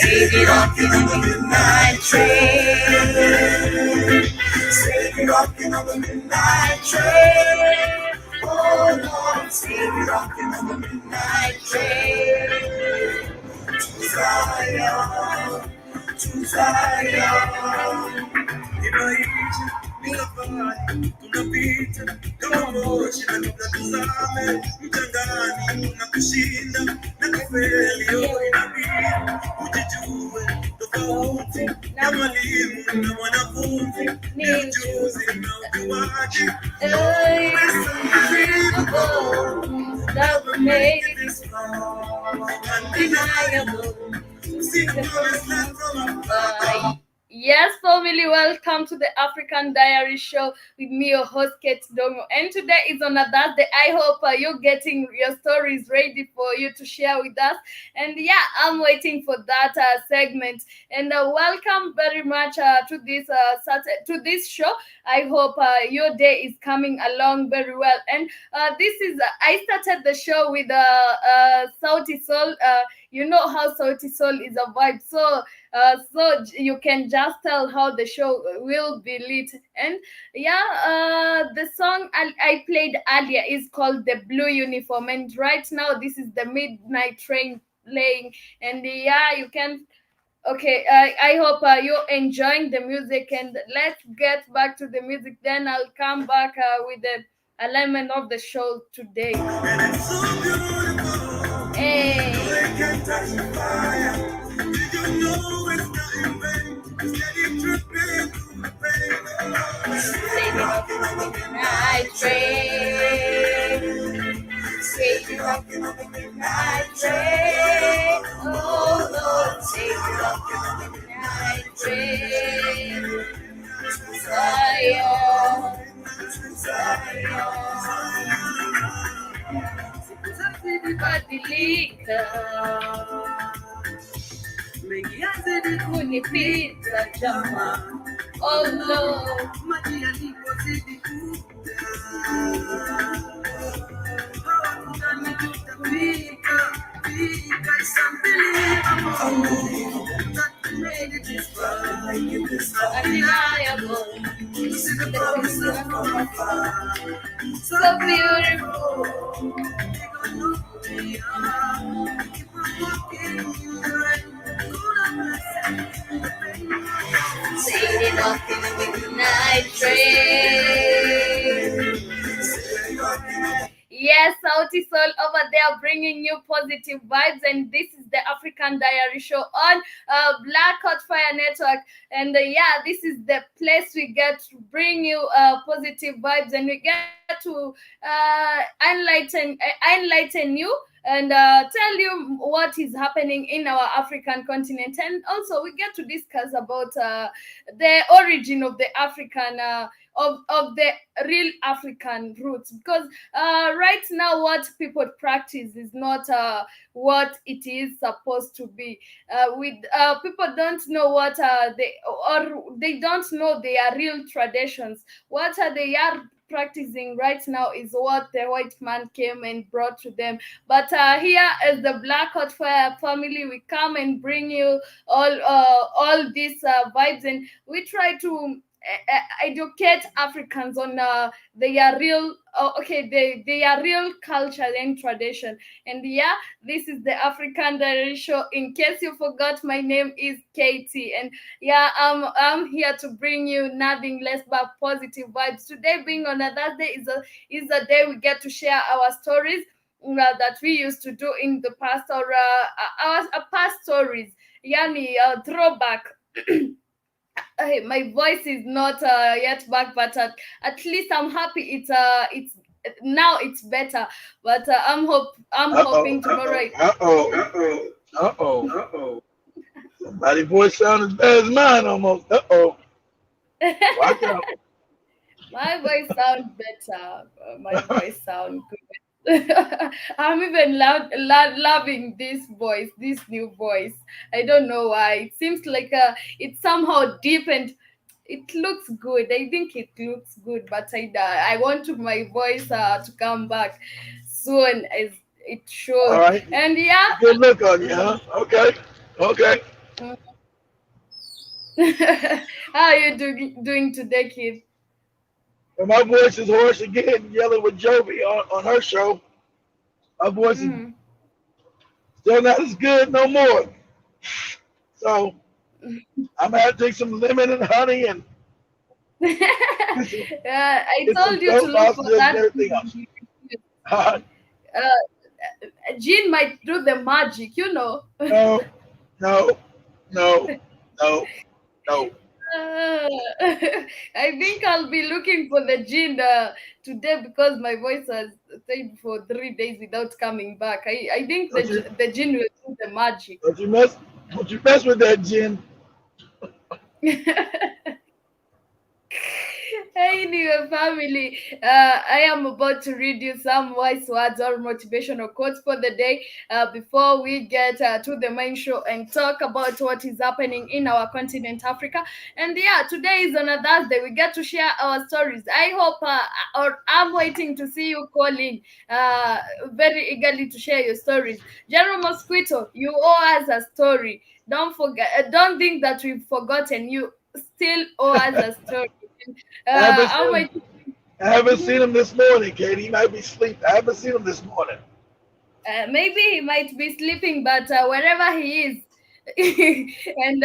Baby, rocking on the midnight train. Baby, rocking on the midnight train. Oh Lord, baby, rocking on the midnight train. To Zion, to Zion. Tunapita kama moshi na tukatazame mchangani na kushinda na kufeli inabidi ujijue tofauti ya mwalimu na mwanafunzi ni ujuzi na ujuaji. That will make it undeniable. Yes, family, welcome to the African Diary Show with me, your host, Kate Dongo. And today is on a Thursday. I hope you're getting your stories ready for you to share with us. And yeah, I'm waiting for that segment. And welcome very much to this show. I hope your day is coming along very well. And this is I started the show with Sauti Soul. You know how Sauti Soul is a vibe. So you can just tell how the show will be lit. And yeah, the song I played earlier is called The Blue Uniform, and right now this is the Midnight Train playing. And yeah, you can okay, I hope you're enjoying the music, and let's get back to the music. Then I'll come back with the alignment of the show today. Hey. Midnight train, take you rocking on the midnight train. Oh Lord, take you rocking on the midnight train. Zion, Zion, badilika. Mengianze kunipita jama. Oh Lord, maji yalipozidi kuja, hawakudhani tutafika. It's unbelievable that we made it this far. Undeniable, see the promise from afar. So beautiful, they don't know who we are. Keep on walking in the rain. Sailing off in the midnight train. Yes, Sauti Soul over there bringing you positive vibes, and this is the African Diary Show on Black Hot Fire Network. And yeah, this is the place we get to bring you positive vibes, and we get to enlighten you and tell you what is happening in our African continent. And also we get to discuss about the origin of the African of the real African roots, because right now what people practice is not what it is supposed to be. With people don't know what they don't know their real traditions. What are their practicing right now is what the white man came and brought to them. But here as the Black Hot Fire family, we come and bring you all these vibes, and we try to educate Africans on their real their real culture and tradition. And yeah, this is the African Diary Show. In case you forgot, my name is Katie, and yeah, I'm here to bring you nothing less but positive vibes. Today, being on a Thursday, is a day we get to share our stories that we used to do in the past, or our past stories. Yani throwback. Hey, my voice is not yet back, but at least I'm happy. It's now it's better, but I'm hoping tomorrow. Uh oh. Somebody voice sound as bad as mine almost. Watch out. My voice sounds better. My voice sounds good. I'm even loving this voice, this new voice. I don't know why. It seems like it's somehow deep and it looks good. I think it looks good, but I want my voice to come back soon as it All should. right. And yeah, Good look on you, huh? Okay. Okay. mm. How are you doing today, kid? But my voice is hoarse again, yelling with Jovi on her show. My voice is Mm. still not as good no more. So I'm gonna have to take some lemon and honey and I get some told you to throat look for lozenges and that. everything else. Jean might do the magic, you know. No, no, no, no, no. I think I'll be looking for the Jean today because my voice has stayed for 3 days without coming back. I think Don't you the Jean will do the magic. don't you mess don't you mess with that gin. Hey, new family. I am about to read you some wise words or motivational quotes for the day before we get to the main show and talk about what is happening in our continent, Africa. And yeah, today is on a Thursday. We get to share our stories. I hope, or I'm waiting to see you calling very eagerly to share your stories. General Mosquito, you owe us a story. Don't forget, don't think that we've forgotten. You still owe us a story. I haven't I'm seen him. waiting. I haven't Mhm. seen him this morning, Katie. He might be asleep. I haven't seen him this morning. Maybe he might be sleeping, but wherever he is, and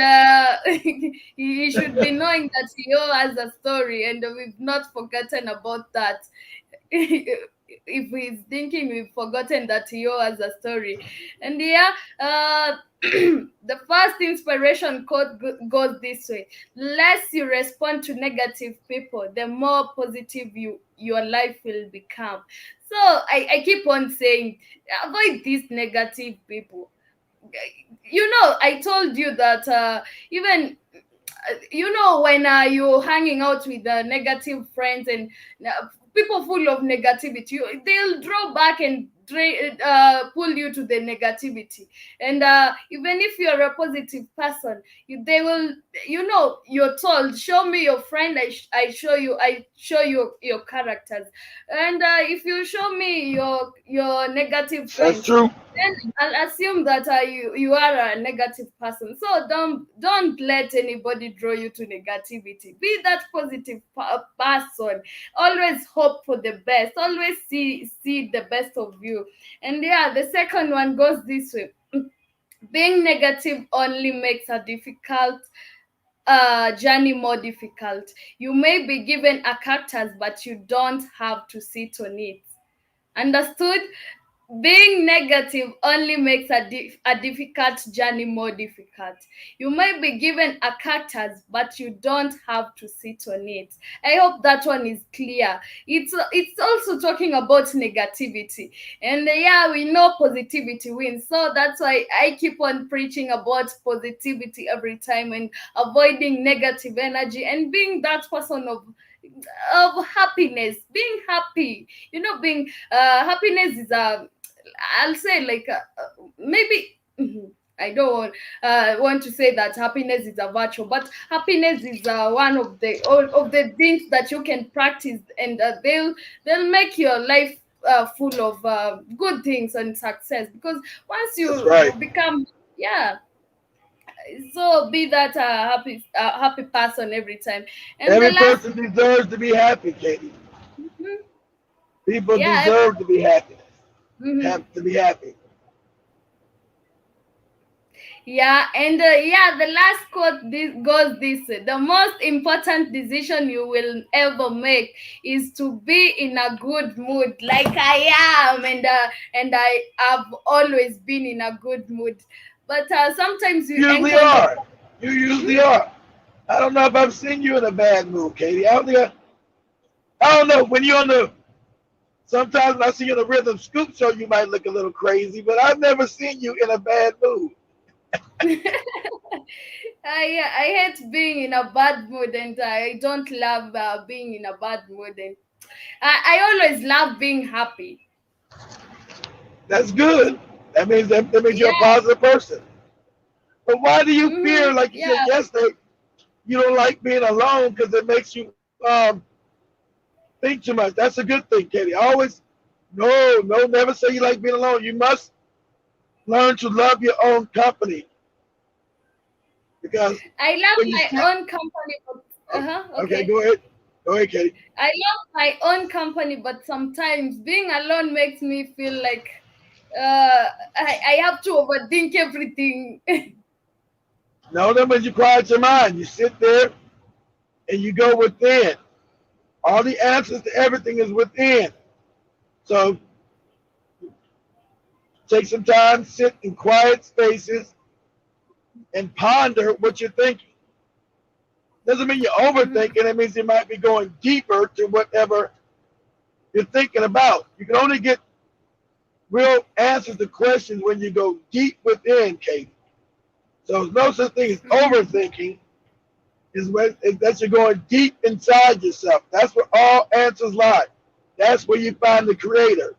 he should be knowing that he owes a story, and we've not forgotten about that. If he's thinking we've forgotten that he owes a story, and yeah, the first inspiration quote goes this way: less you respond to negative people, the more positive your life will become. So I keep on saying, avoid these negative people. I told you that even when you're hanging out with negative friends and people full of negativity, they'll draw back and pull you to the negativity. And even if you're a positive person, they will, you're told, show me your friend, I show you your characters. And if you show me your negative That's friends, true. then I'll assume that you are a negative person. So don't let anybody draw you to negativity. Be that positive person. Always hope for the best. Always see the best of you. And yeah, the second one goes this way: being negative only makes a difficult journey more difficult. You may be given a cactus, but you don't have to sit on it. Understood? Being negative only makes a difficult journey more difficult. You might be given a cactus, but you don't have to sit on it. I hope that one is clear. It's also talking about negativity. And yeah, we know positivity wins. So that's why I keep on preaching about positivity every time and avoiding negative energy and being that person of happiness, being happy. Being happiness is a, I'll say, like maybe. Mhm. I don't want to say that happiness is a virtue, but happiness is one of the all of the things that you can practice, and they'll make your life full of good things and success. Because once That's you right. become, yeah, so be that happy person every time. And the Every last, person deserves to be happy, Katie. mhm, People yeah, deserve to be happy. mhm. Have to be happy. Yeah, and yeah, the last quote goes this: the most important decision you will ever make is to be in a good mood, like I am, and I have always been in a good mood. But sometimes you Usually encounter. are. You usually are. I don't know if I've seen you in a bad mood, Katie. I don't know. When you're on the sometimes when I see you on the Rhythm Scoop show, you might look a little crazy, but I've never seen you in a bad mood. I hate being in a bad mood, and I don't love being in a bad mood. And I always love being happy. That's good. That means you're a Yeah. positive person. But why do you fear, Mm-hmm. like you said Yeah. yesterday, you don't like being alone because it makes you think too much? That's a good thing, Katie. Always, no, no, never say you like being alone. You must learn to love your own company because I love when you my sit, own company, but oh, okay, okay. go ahead. Go ahead, Katie. I love my own company, but sometimes being alone makes me feel like I have to overthink everything. No, that means you quiet your mind. You sit there and you go within. All the answers to everything is within. So take some time, sit in quiet spaces, and ponder what you're thinking. Doesn't mean you're Mhm. overthinking. It means you might be going deeper to whatever you're thinking about. You can only get real answers to questions when you go deep within, Katie. So there's no such thing as Mhm. overthinking. Is that you're going deep inside yourself. That's where all answers lie. That's where you find the creator,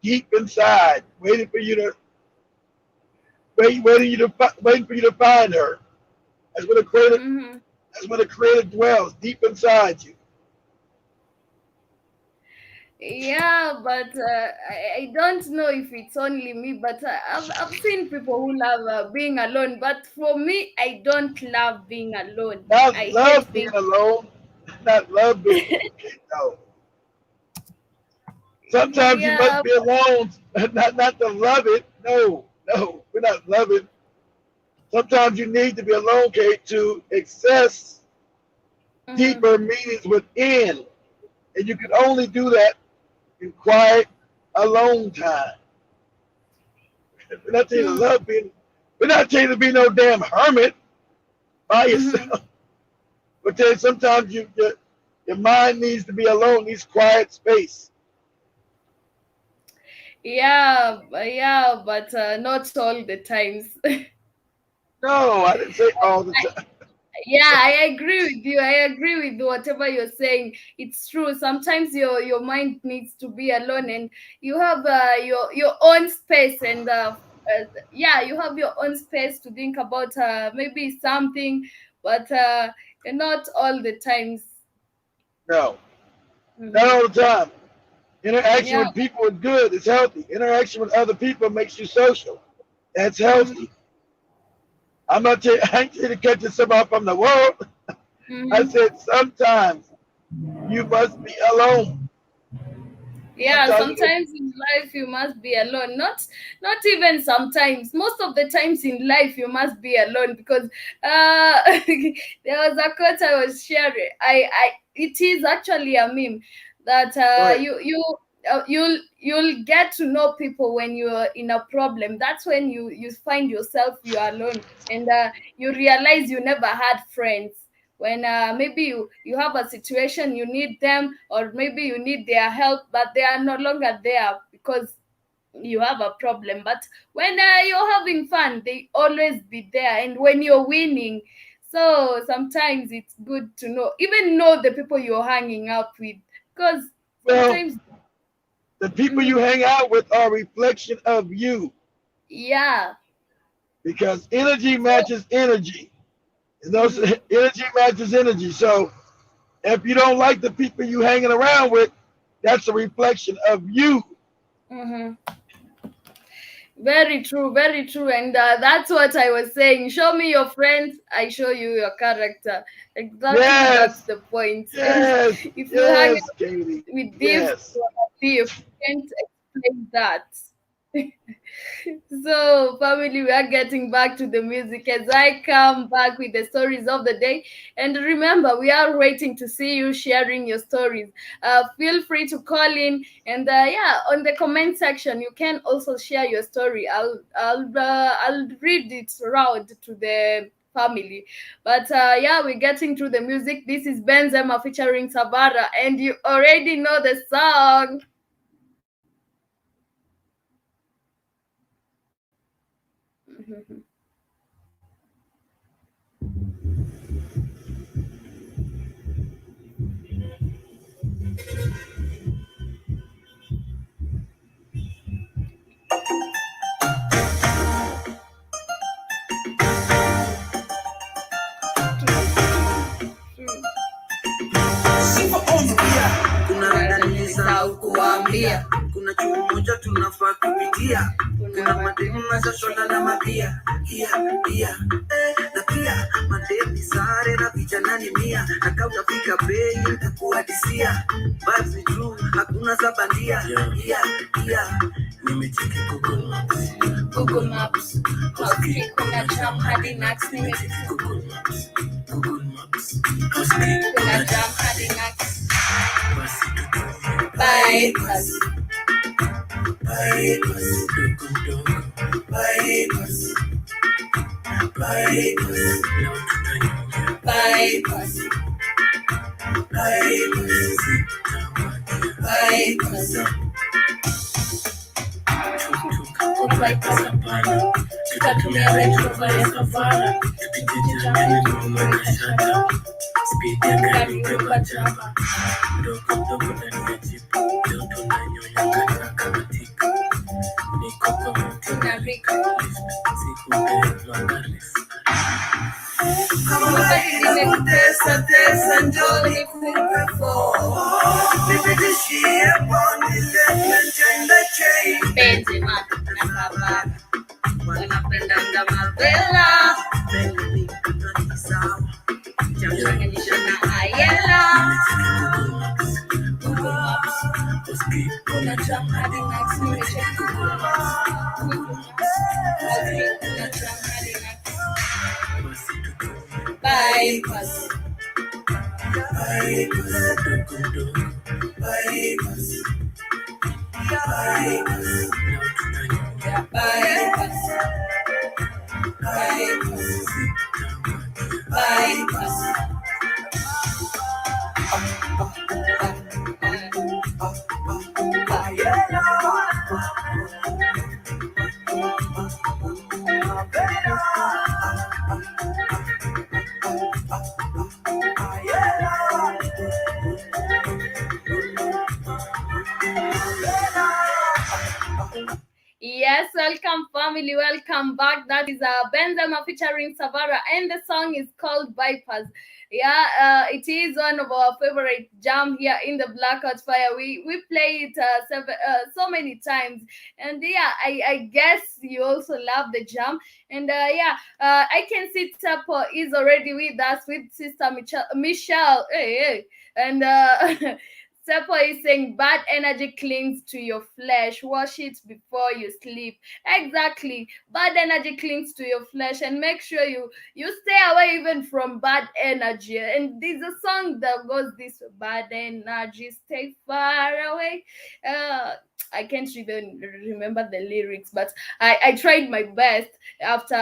deep inside, waiting for you to find her. That's where the creator Mhm. that's where the creator dwells, deep inside you. Yeah, but I don't know if it's only me, but I've seen people who love being alone. But for me, I don't love being alone. Not I hate love being being. alone, not love being alone. Okay, no. Sometimes you Yeah. must be alone, not to love it. No, no, we're not loving. Sometimes you need to be alone, Kate, to access Mhm. deeper meanings within. And you can only do that in quiet, alone time. We're not telling you to Mhm. love being, we're not telling you to be no damn hermit by Mhm. yourself. We're telling you sometimes your mind needs to be alone, needs quiet space. Yeah, but not all the times. No, I didn't say all the time. Yeah, I agree with you. I agree with whatever you're saying. It's true. Sometimes your mind needs to be alone, and you have your own space, and yeah, you have your own space to think about maybe something, but not all the times. No, not Hmm. all the time. Interaction Yeah. with people is good. It's healthy. Interaction with other people makes you social. That's Hmm. healthy. I ain't trying to cut yourself off from the world. I Hmm. said sometimes you must be alone. Yeah, Sometimes you sometimes in life you must be alone. Not even sometimes. Most of the times in life you must be alone, because there was a quote I was sharing. I It is actually a meme that go ahead. you'll get to know people when you're in a problem. That's when you find yourself you're alone, and you realize you never had friends. When maybe you have a situation, you need them, or maybe you need their help, but they are no longer there because you have a problem. But when you're having fun, they always be there, and when you're winning, so sometimes it's good to know the people you're hanging out with, because Well, sometimes. the people you Mhm. hang out with are a reflection of you. Yeah. because energy matches energy. And those energy matches energy. So if you don't like the people you hanging around with, that's a reflection of you. Mm-hmm. Very true, very true. And that's what I was saying. Show me your friends, I show you your character. Exactly, that's Yes, the point. And yes, if you hang yes, out Katie. with thieves, Yes. you are a thief. You can't explain that. So, family, we are getting back to the music as I come back with the stories of the day. And remember, we are waiting to see you sharing your stories. Feel free to call in, and yeah, on the comment section, you can also share your story. I'll read it around to the family. But yeah, we're getting through the music. This is Benzema featuring Savara, and you already know the song. Kuna nilisahau kuambia, kuna chuo moja tunafaa kupitia, kuna mademu mashoshona na mapia na pia mademu sare na vijana ni mia, na kama utafika bei nitakuhadisia, but it's true hakuna sabandia. Nimecheki Google Maps. House kuna jam hadi Nax. Nimecheki Google Maps kuna jam hadi Nax. basi tutumie Bypass. leo tutanyonga Bypass. Bypass. bypass hapana, tutatumia Range Rover ya Savana, tukijija ndani tumeona shata, speed ya gari ubeba jaba, ndogo ndani ya jipu, leo tunanyonya kata kama tika, niko kwa mti na Rika. siku mbele magarif. Nobody nimekutesa tesa njoo nikupe Nipitishie poni left and the chain. Benzema na Savara wanapendanga mavela, chamshanganisha na Ayela. Google Maps. Kuna jam hadi Nax. Nimecheki Google Maps. Kuna jam hadi Nax. Bypass. Bypass. Bypass. Yes, welcome family, welcome back. That is Benzema featuring Savara, and the song is called Bypass. Yeah, it is one of our favorite jam here in the Blackout Fire. We play it so many times, and yeah, I guess you also love the jam. And yeah, I can see Tapo is already with us with Sister Michelle. Hey, and Sepo is saying bad energy clings to your flesh. Wash it before you sleep. Exactly. Bad energy clings to your flesh, and make sure you stay away even from bad energy. And there's a song that goes this way, bad energy, stay far away. I can't even remember the lyrics, but I tried my best after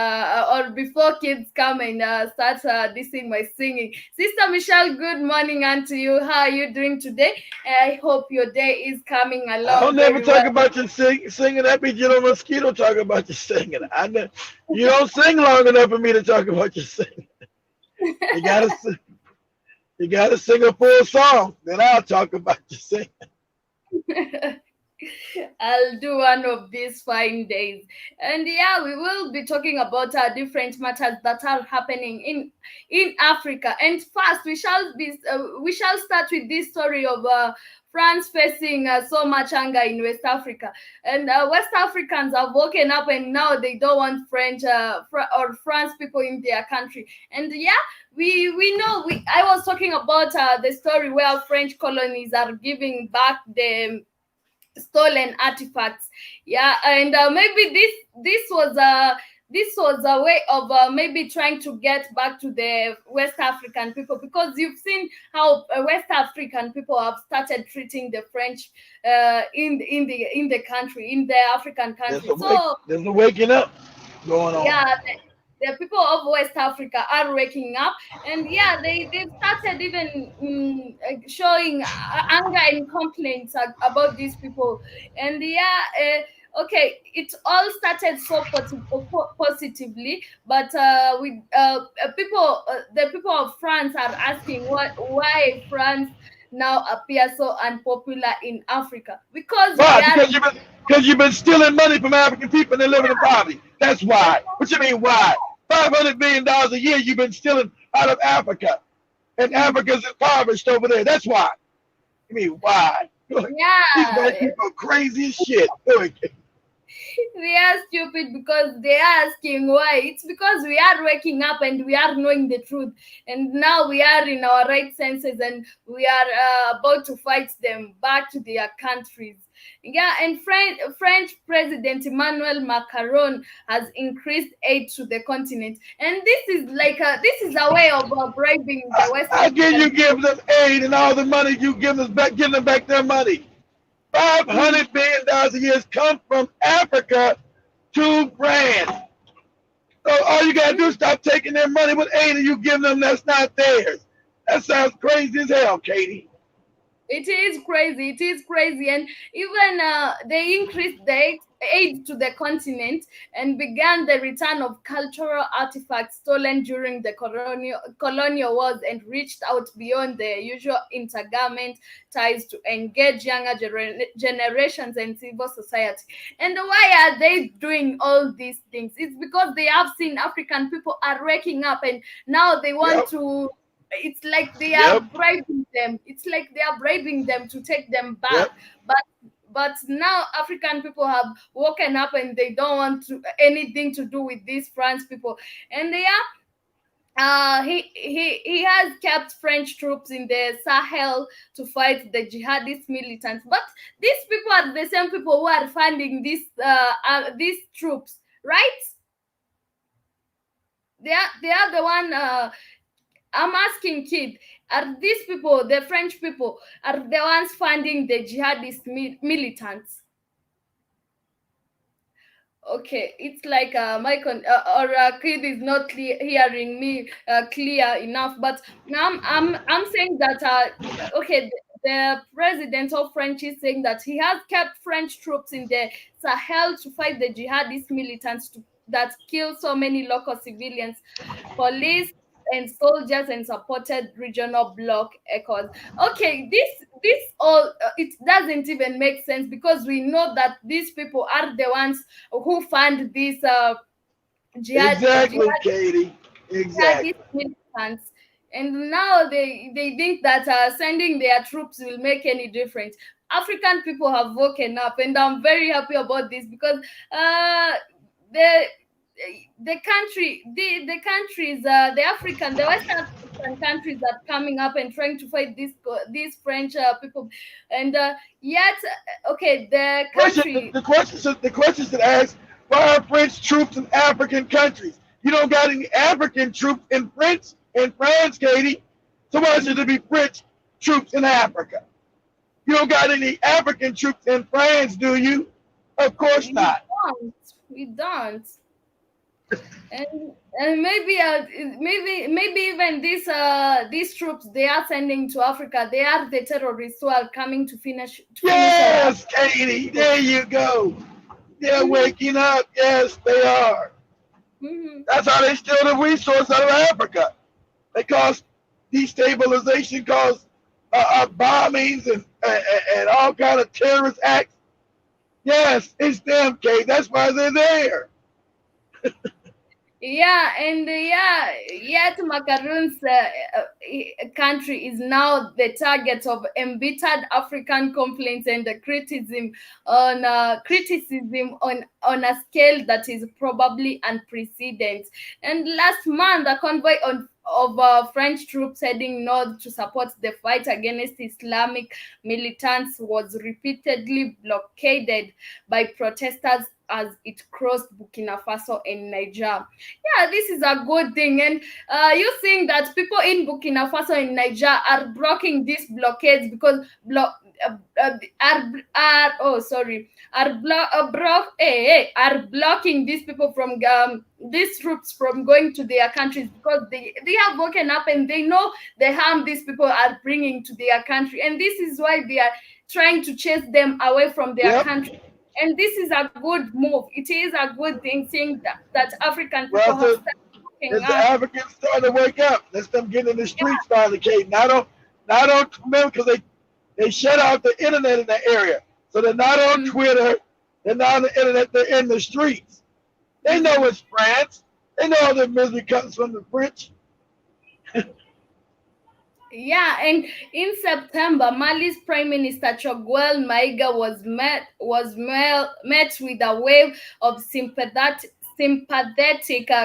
or before kids come and start dissing my singing. Sister Michelle, good morning unto you. How are you doing today? I hope your day is coming along. I'll never very talk well. about you singing. That means you don't mosquito talk about you singing. You don't sing long enough for me to talk about you singing. You gotta sing. You gotta sing a full song, then I'll talk about you singing. I'll do one of these fine days. And yeah, we will be talking about different matters that are happening in Africa. And first, we shall start with this story of France facing so much anger in West Africa. And West Africans have woken up, and now they don't want French or France people in their country. And yeah, we know I was talking about the story where French colonies are giving back the stolen artifacts. Yeah, and maybe this was a way of maybe trying to get back to the West African people, because you've seen how West African people have started treating the French in the country, in the African country. So There's a waking up going on. yeah, the people of West Africa are waking up, and yeah, they've started even showing anger and complaints about these people. And yeah, okay, it all started so positively, but with the people of France are asking why France now appears so unpopular in Africa, because we Why? are. Because you've been stealing money from African people and they're living in poverty. That's why. What you mean why? $500 million a year you've been stealing out of Africa, and Africa's impoverished over there. That's why. You mean why? These white people are crazy as shit. They are stupid because they are asking why. It's because we are waking up and we are knowing the truth, and now we are in our right senses, and we are about to fight them back to their countries. Yeah, and French President Emmanuel Macron has increased aid to the continent, and this is a way of bribing the West. How can you give them aid and all the money you give them back their money? $500 million a year come from Africa to France. So all you gotta do is stop taking their money. What aid are you giving them that's not theirs? That sounds crazy as hell, Katie. It is crazy. It is crazy. And even they increased the aid to the continent and began the return of cultural artifacts stolen during the colonial wars, and reached out beyond the usual intergovernment ties to engage younger generations and civil society. And why are they doing all these things? It's because they have seen African people are waking up, and now they want to. It's like they are bribing them. It's like they are bribing them to take them back. But now African people have woken up, and they don't want anything to do with these France people. And they are he has kept French troops in the Sahel to fight the jihadist militants. But these people are the same people who are funding these troops, right? They are the one. I'm asking, kid, are these people, the French people, are the ones funding the jihadist militants? Okay, it's like kid is not hearing me clear enough. But now I'm saying that okay, the president of French is saying that he has kept French troops in the Sahel to fight the jihadist militants that kill so many local civilians, police and soldiers, and supported regional bloc echoes. Okay, this all it doesn't even make sense, because we know that these people are the ones who fund these Katie. Exactly. Militants. And now they think that sending their troops will make any difference. African people have woken up, and I'm very happy about this, because the West African countries are coming up and trying to fight these French people, and yet okay, the questions that ask, why are French troops in African countries? You don't got any African troops in France, Katie. So why should there be French troops in Africa? You don't got any African troops in France, do you? Of course not. We don't. And maybe even these troops they are sending to Africa, they are the terrorists who are coming to finish. Yes, Katie, there you go. They're waking up. Yes, they are. That's how they steal the resource out of Africa. They cause destabilization, cause bombings and all kind of terrorist acts. Yes, it's them, Kate. That's why they're there. Yeah, and yet Macaroon's country is now the target of embittered African complaints and the criticism on a scale that is probably unprecedented. And last month, a convoy of French troops heading north to support the fight against Islamic militants was repeatedly blockaded by protesters as it crossed Burkina Faso and Niger. Yeah, this is a good thing. And you think that people in Burkina Faso and Niger are blocking these blockades because oh sorry are blocking these people from these troops from going to their countries because they have woken up and they know the harm these people are bringing to their country, and this is why they are trying to chase them away from their Yep. country. And this is a good move. It is a good thing, seeing that African people Well, have so started waking as the up. Africans starting to wake up, let's them get in the streets finally, Kate. Not on remember because they shut out the internet in that area, so they're not on Twitter. They're not on the internet. They're in the streets. They know it's France. They know all the misery comes from the French. Yeah, and in September, Mali's Prime Minister Choguel Maiga met with a wave of sympathetic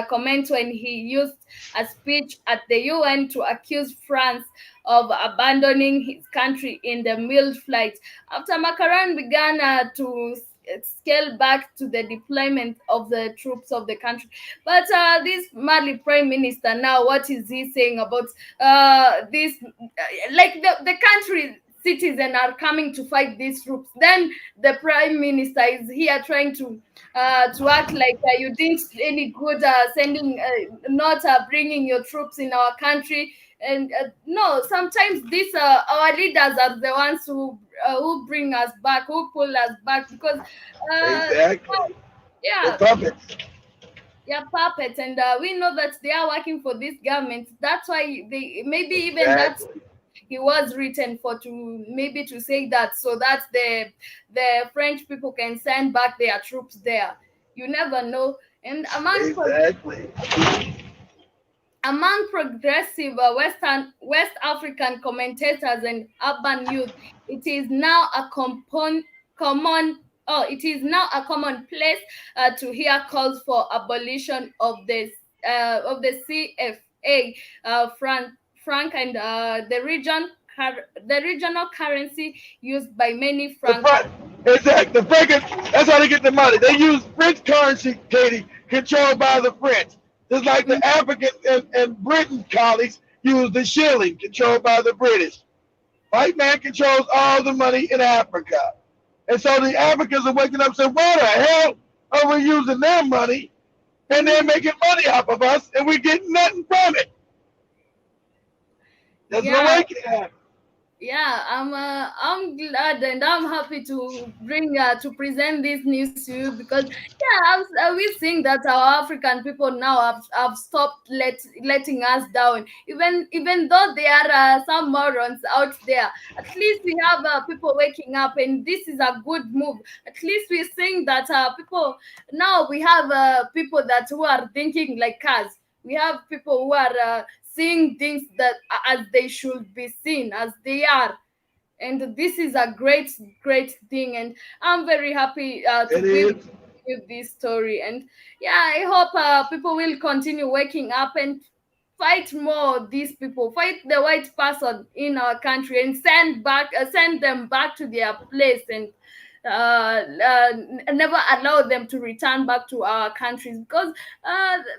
comments when he used a speech at the UN to accuse France of abandoning his country in the mid flight. After Macron began to scale back to the deployment of the troops of the country. But this Mali Prime Minister now, what is he saying about this? Like the country citizens are coming to fight these troops. Then the Prime Minister is here trying to act like you didn't any good sending, not bringing your troops in our country. And no, sometimes these our leaders are the ones who bring us back, who pull us back, because Exactly. yeah, The puppets. yeah, puppets, and we know that they are working for this government. That's why they maybe even that Exactly. he was written for, to maybe to say that, so that the French people can send back their troops there. You never know. And Exactly. among progressive West African commentators and urban youth, it is now a common it is now a commonplace to hear calls for abolition of the CFA franc and the regional currency used by many The franc. front. Exactly. The French. That's how they get the money. They use French currency, Katie, controlled by the French. Just like the African and Britain colonies use the shilling, controlled by the British. White man controls all the money in Africa. And so the Africans are waking up and saying, why the hell are we using their money and they're making money off of us and we're getting nothing from it? That's an Yeah, awakening. yeah, I'm glad and I'm happy to bring to present this news to you, because we think that our African people now have stopped letting us down, even though there are some morons out there. At least we have people waking up, and this is a good move. At least we think that people now, we have people that who are thinking like us. We have people who are seeing things that as they should be seen, as they are. And this is a great thing, and I'm very happy to It be is. with this story. And yeah, I hope people will continue waking up and fight more these people, fight the white person in our country, and send them back to their place, and never allow them to return back to our countries, because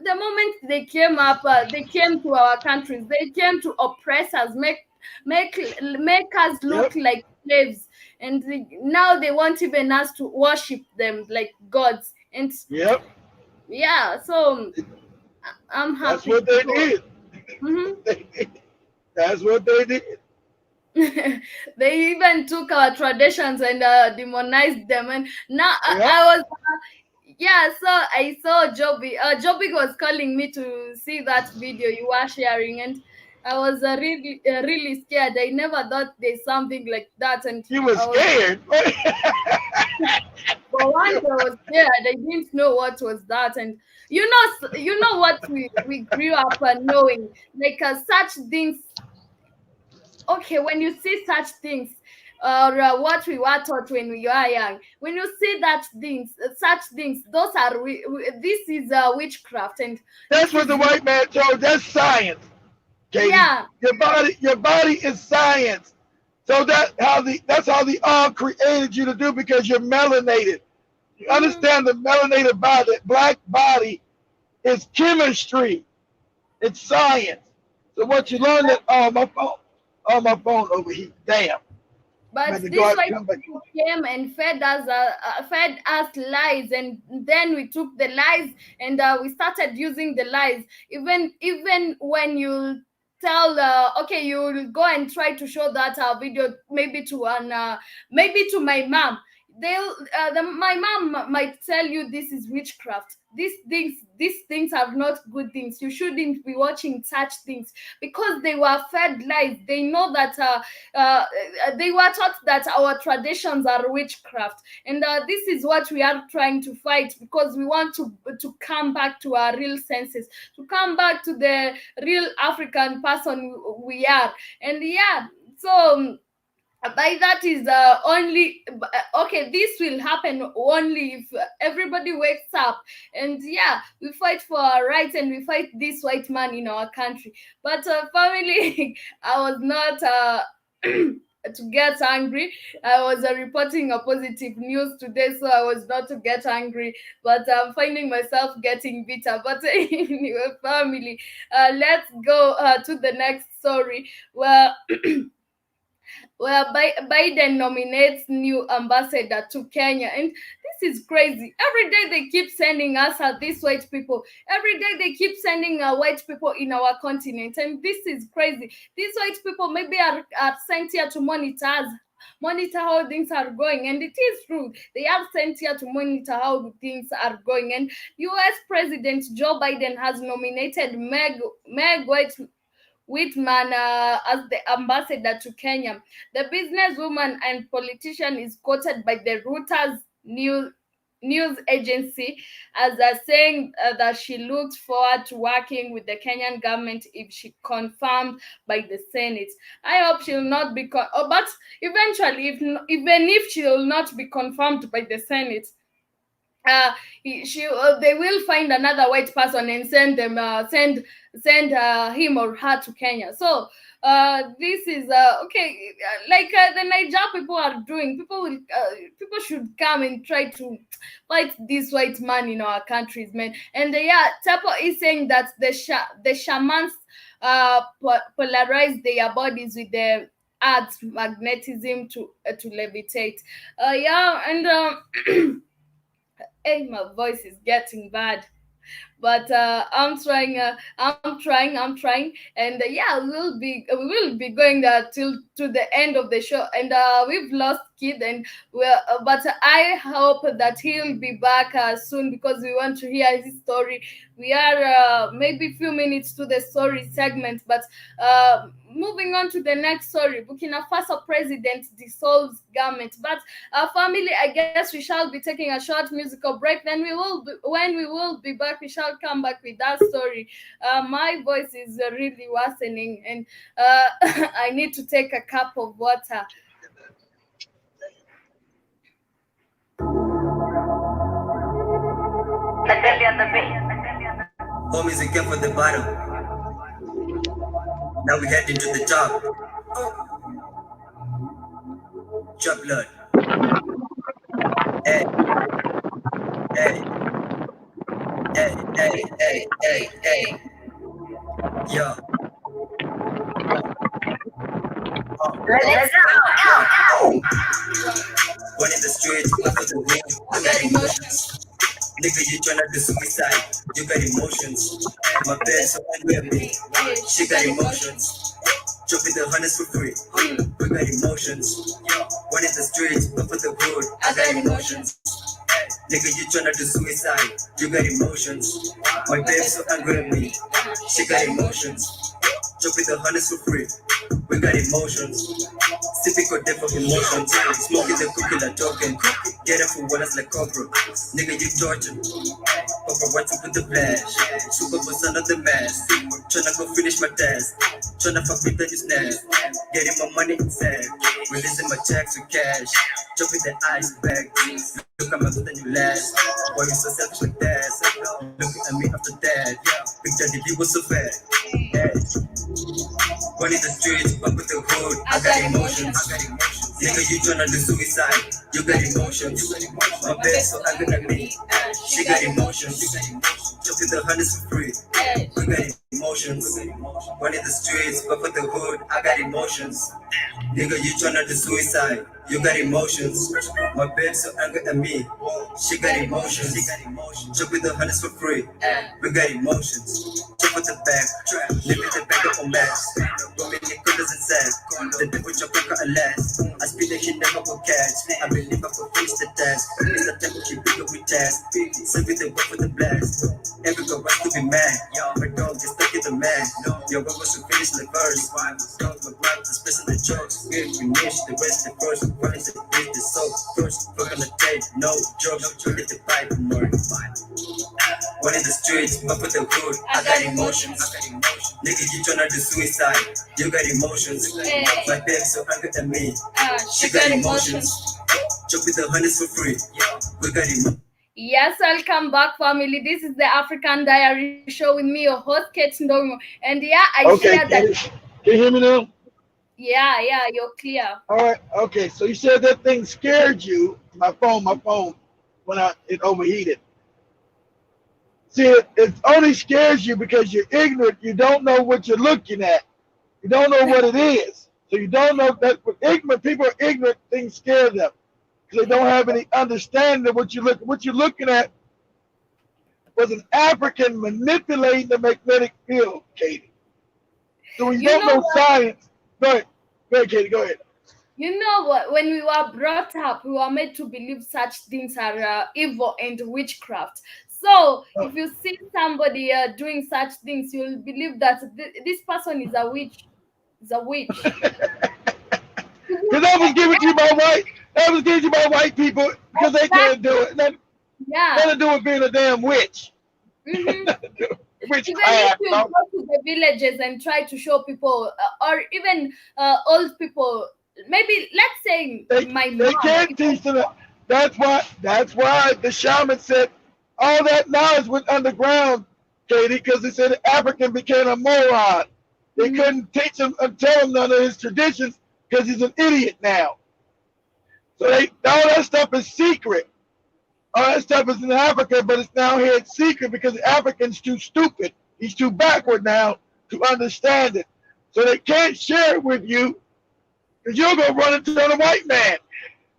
the moment they came up, they came to our countries, they came to oppress us, make us look Yep. like slaves, and now they want even us to worship them like gods. And Yep. yeah, so I'm That's happy. what they did. Mhm. That's what they did. They even took our traditions and demonized them. And now Yep. I was yeah, so I saw Joby. Joby was calling me to see that video you were sharing, and I was really scared. I never thought there's something like that, and You were I was scared. For one, they was there. They didn't know what was that, and you know what we grew up knowing, like such things. Okay, when you see such things, or what we were taught when we were young, when you see that things, such things, those are this is witchcraft, and That's it what is the white man told. That's science, Katie. yeah. Your body is science. So that's how the created you to do, because you're melanated. You Mm, understand the melanated body, black body is chemistry. It's science. So what you learn that my phone overheat. Damn. I'm but about to go these out and white come back. people came and fed us lies, and then we took the lies, and we started using the lies. Even when you tell, okay, you'll go and try to show that video maybe to an maybe to my mom. My mom might tell you this is witchcraft. These things are not good things. You shouldn't be watching such things, because they were fed lies. They know that uh, they were taught that our traditions are witchcraft, and this is what we are trying to fight, because we want to come back to our real senses, to come back to the real African person we are. And yeah, so by that is only okay, this will happen only if everybody wakes up, and yeah, we fight for our rights, and we fight this white man in our country. But family, I was not to get angry. I was reporting a positive news today, so I was not to get angry, but I'm finding myself getting bitter. But anyway, family, let's go to the next story, where Biden nominates new ambassador to Kenya. And this is crazy. Every day they keep sending us these white people. Every day they keep sending white people in our continent. And this is crazy. These white people maybe are sent here to monitor us, monitor how things are going. And it is true. They are sent here to monitor how things are going. And US President Joe Biden has nominated Meg Whitman as the ambassador to Kenya. The businesswoman and politician is quoted by the Reuters news agency as saying that she looks forward to working with the Kenyan government if she confirmed by the Senate. I hope she'll not be, but eventually, even if she will not be confirmed by the Senate, uh they will find another white person and send them send him or her to Kenya. So this is okay, like the Niger people are doing. People should come and try to fight this white man in our countries, man. And yeah, Tapo is saying that the shamans polarize their bodies with the earth's magnetism to levitate. Yeah, and hey, my voice is getting bad, but I'm trying, and yeah, we will be going till to the end of the show. And we've lost Kid, and but I hope that he'll be back soon, because we want to hear his story. We are maybe few minutes to the story segment, but moving on to the next story. Burkina Faso president dissolves government. But family, I guess we shall be taking a short musical break. Then when we will be back, we shall come back with that story. My voice is really worsening, and I need to take a cup of water. Home is again for the bottom. Now we head into the top. Drop blood. Hey, hey, hey. Yo. Let's go. One in the street, one for the win. I got emotions. Nigga, you tryna do suicide. You got emotions. My best so with me. She got emotions. Dropping the hundreds for free. We got emotions. One in the street, one for the road. I got emotions. Nigga, you tryna do suicide. You got emotions. My babe so angry at me. She got emotions. Chop with the hunters for free. We got emotions. Typical death of emotions. Smoking the cookie like token. Get it for what it's like cobra. Nigga, you torture. Papa, what's up with the flash? Super was under the mask. Tryna go finish my task. Tryna fuck with the snap. Getting my money inside. Releasing my checks with cash. Jumping the ice bag. Look at my good and you last. Why you so selfish like that? Looking at me after that. Big Daddy, you was so bad. One in the streets, up with the hood. I got emotions. Nigga, you tryna do suicide. You got emotions. My bed so ugly at me. She got emotions. Jump in the hunters for free. We got emotions. One in the streets, up with the hood. I got emotions. Nigga, you tryna do suicide. You got emotions. My babe so angry at me. She got emotions. Jump with the hunters for free. We got emotions. Jump with the back. Live in the back of a max. Women in colors and sex. The devil jump like a last. I speed that shit never will catch. I believe I could finish the task. It's the temple keep bigger with task. Save it the work with the blast. Every girl wants to be mad. My dog is stuck in the man. Your work was to finish the verse. Don't look like the space in the jokes. We finish the rest the first. Running to the so first. Look on the tape. No jokes. We get the pipe more. One in the streets. Up with the hood. I got emotions. Nigga, you tryna do suicide. You got emotions. My babe so angry at me. She got emotions. Jump with the hunters for free. We got emotions. Yes, welcome back, family. This is the African Diary Show with me, your host, Kate Ndongo. And I share that. Can you hear me now? Yeah, you're clear. All right. Okay. So you said that thing scared you. My phone, when it overheated. See, it only scares you because you're ignorant. You don't know what you're looking at. You don't know what it is. So you don't know that. When people are ignorant, things scare them because they don't have any understanding of what you're looking. What you're looking at was an African manipulating the magnetic field, Katie. So when you don't know science, go ahead, Katie, go ahead. You know what? When we were brought up, we were made to believe such things are evil and witchcraft. So if you see somebody doing such things, you'll believe that this person is a witch. Is a witch. Because that was given to you by white. That was given to you by white people because they can't do it. Nothing to do with being a damn witch. Mm-hmm. Even if you go to the villages and try to show people, or even old people, maybe let's say they can't teach them. That's why the shaman said all that knowledge went underground, Katie, because they said the African became a moron. They couldn't teach him and tell him none of his traditions because he's an idiot now. So all that stuff is secret. All that stuff is in Africa, but it's now here it's secret because the African's too stupid. He's too backward now to understand it. So they can't share it with you because you're going to run into the white man.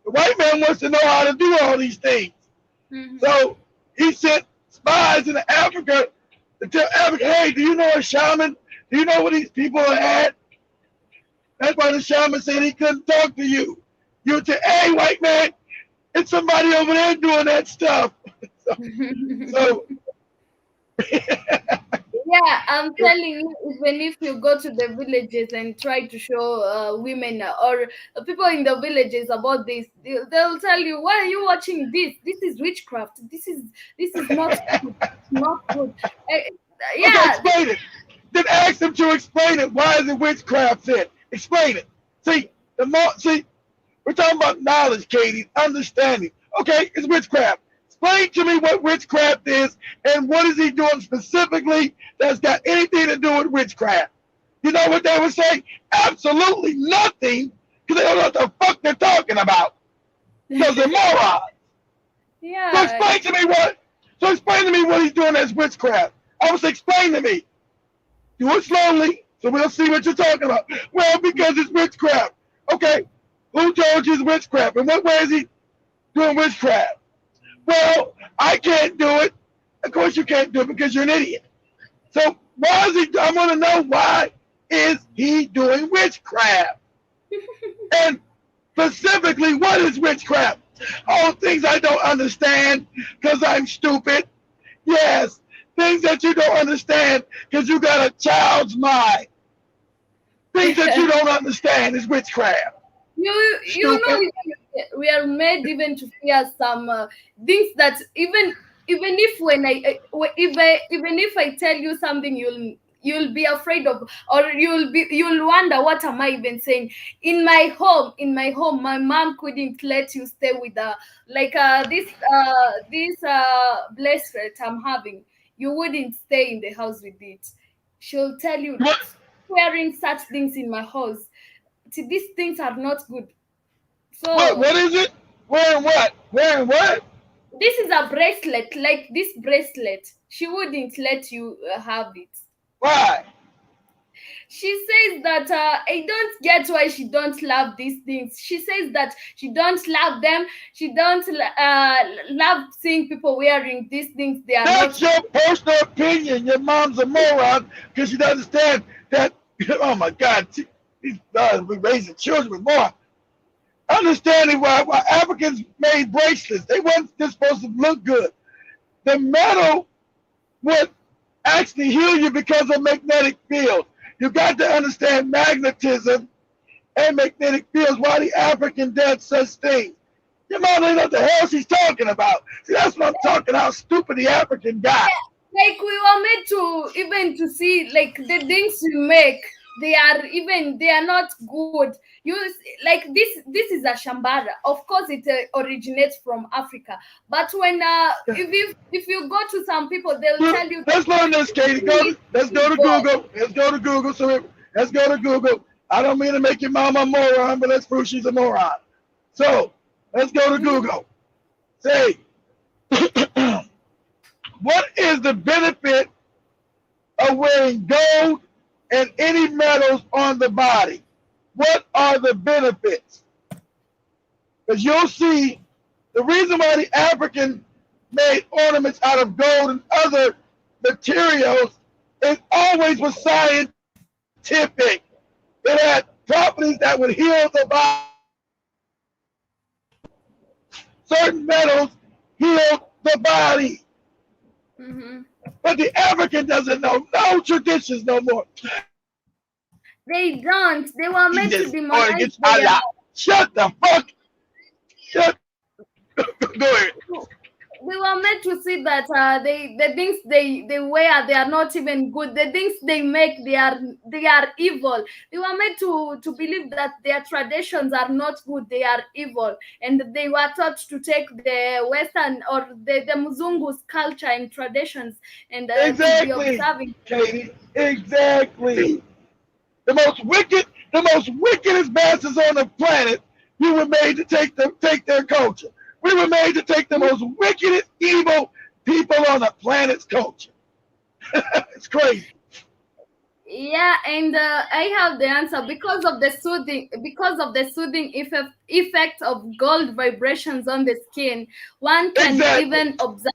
The white man wants to know how to do all these things. Mm-hmm. So he sent spies into Africa to tell Africa, hey, do you know a shaman? Do you know what these people are at? That's why the shaman said he couldn't talk to you. You would say, hey, white man, it's somebody over there doing that stuff. so yeah, I'm telling you, even if you go to the villages and try to show women or people in the villages about this, they'll tell you, why are you watching this? This is witchcraft. This is not good. Not good. Yeah. Okay, explain it. Then ask them to explain it. Why is it witchcraft then? Explain it. See, we're talking about knowledge, Katie, understanding. Okay, it's witchcraft. Explain to me what witchcraft is and what is he doing specifically that's got anything to do with witchcraft. You know what they would say? Absolutely nothing, because they don't know what the fuck they're talking about. Because they're morons. Yeah. So explain to me what he's doing as witchcraft. I was explain to me. Do it slowly so we'll see what you're talking about. Well, because it's witchcraft. Okay, who told you it's witchcraft? In what way is he doing witchcraft? Well, I can't do it. Of course you can't do it because you're an idiot. So why is he? I want to know why is he doing witchcraft? And specifically, what is witchcraft? Oh, things I don't understand because I'm stupid. Yes, things that you don't understand because you got a child's mind. Things that you don't understand is witchcraft. You know, Stupid. we are made even to fear some things that even if when even if I tell you something, you'll be afraid of, or you'll wonder, what am I even saying? In my home, my mom couldn't let you stay with like this bracelet I'm having. You wouldn't stay in the house with it. She'll tell you, What? wearing such things in my house, see, these things are not good. What? So What is it? Wearing what? Wearing what? this is a bracelet, like this bracelet. She wouldn't let you have it. Why? She says that I don't get why she don't love these things. She says that she don't love them. She don't love seeing people wearing these things. They are not. That's your personal opinion. Your mom's a moron because she doesn't understand that. Oh my God, these we raising children with more understanding why Africans made bracelets. They weren't just supposed to look good. The metal would actually heal you because of magnetic field. You got to understand magnetism and magnetic fields. Why the African did such things. Your mom don't know what the hell she's talking about. See, that's what I'm talking. How stupid the African got. Like, we were made to even to see, like, the things we make, they are not good. Like this is a shambara. Of course it originates from Africa, but when if you go to some people, they'll tell you Let's learn this, Katie. Let's go to Google. Let's go to Google. Let's go to Google. I don't mean to make your mama a moron, but let's prove she's a moron. So let's go to Google. Say, what is the benefit of wearing gold and any metals on the body? What are the benefits? Because you'll see the reason why the African made ornaments out of gold and other materials, it always was scientific. It had properties that would heal the body. Certain metals heal the body. Mm-hmm. But the African doesn't know no traditions no more. They don't. They were meant to demonize Allah. Shut the fuck. Shut. Go ahead. We were meant to see that the things they wear, they are not even good. The things they make, they are evil. They were meant to believe that their traditions are not good, they are evil, and they were taught to take the Western or the Mzungu's culture and traditions and to be Exactly, observing. Katie. Exactly. The most wickedest bastards on the planet, you were made to take their culture. We were made to take the most wickedest, evil people on the planet's culture. It's crazy. Yeah, and I have the answer. Because of the soothing effect of gold vibrations on the skin, one can Exactly. even observe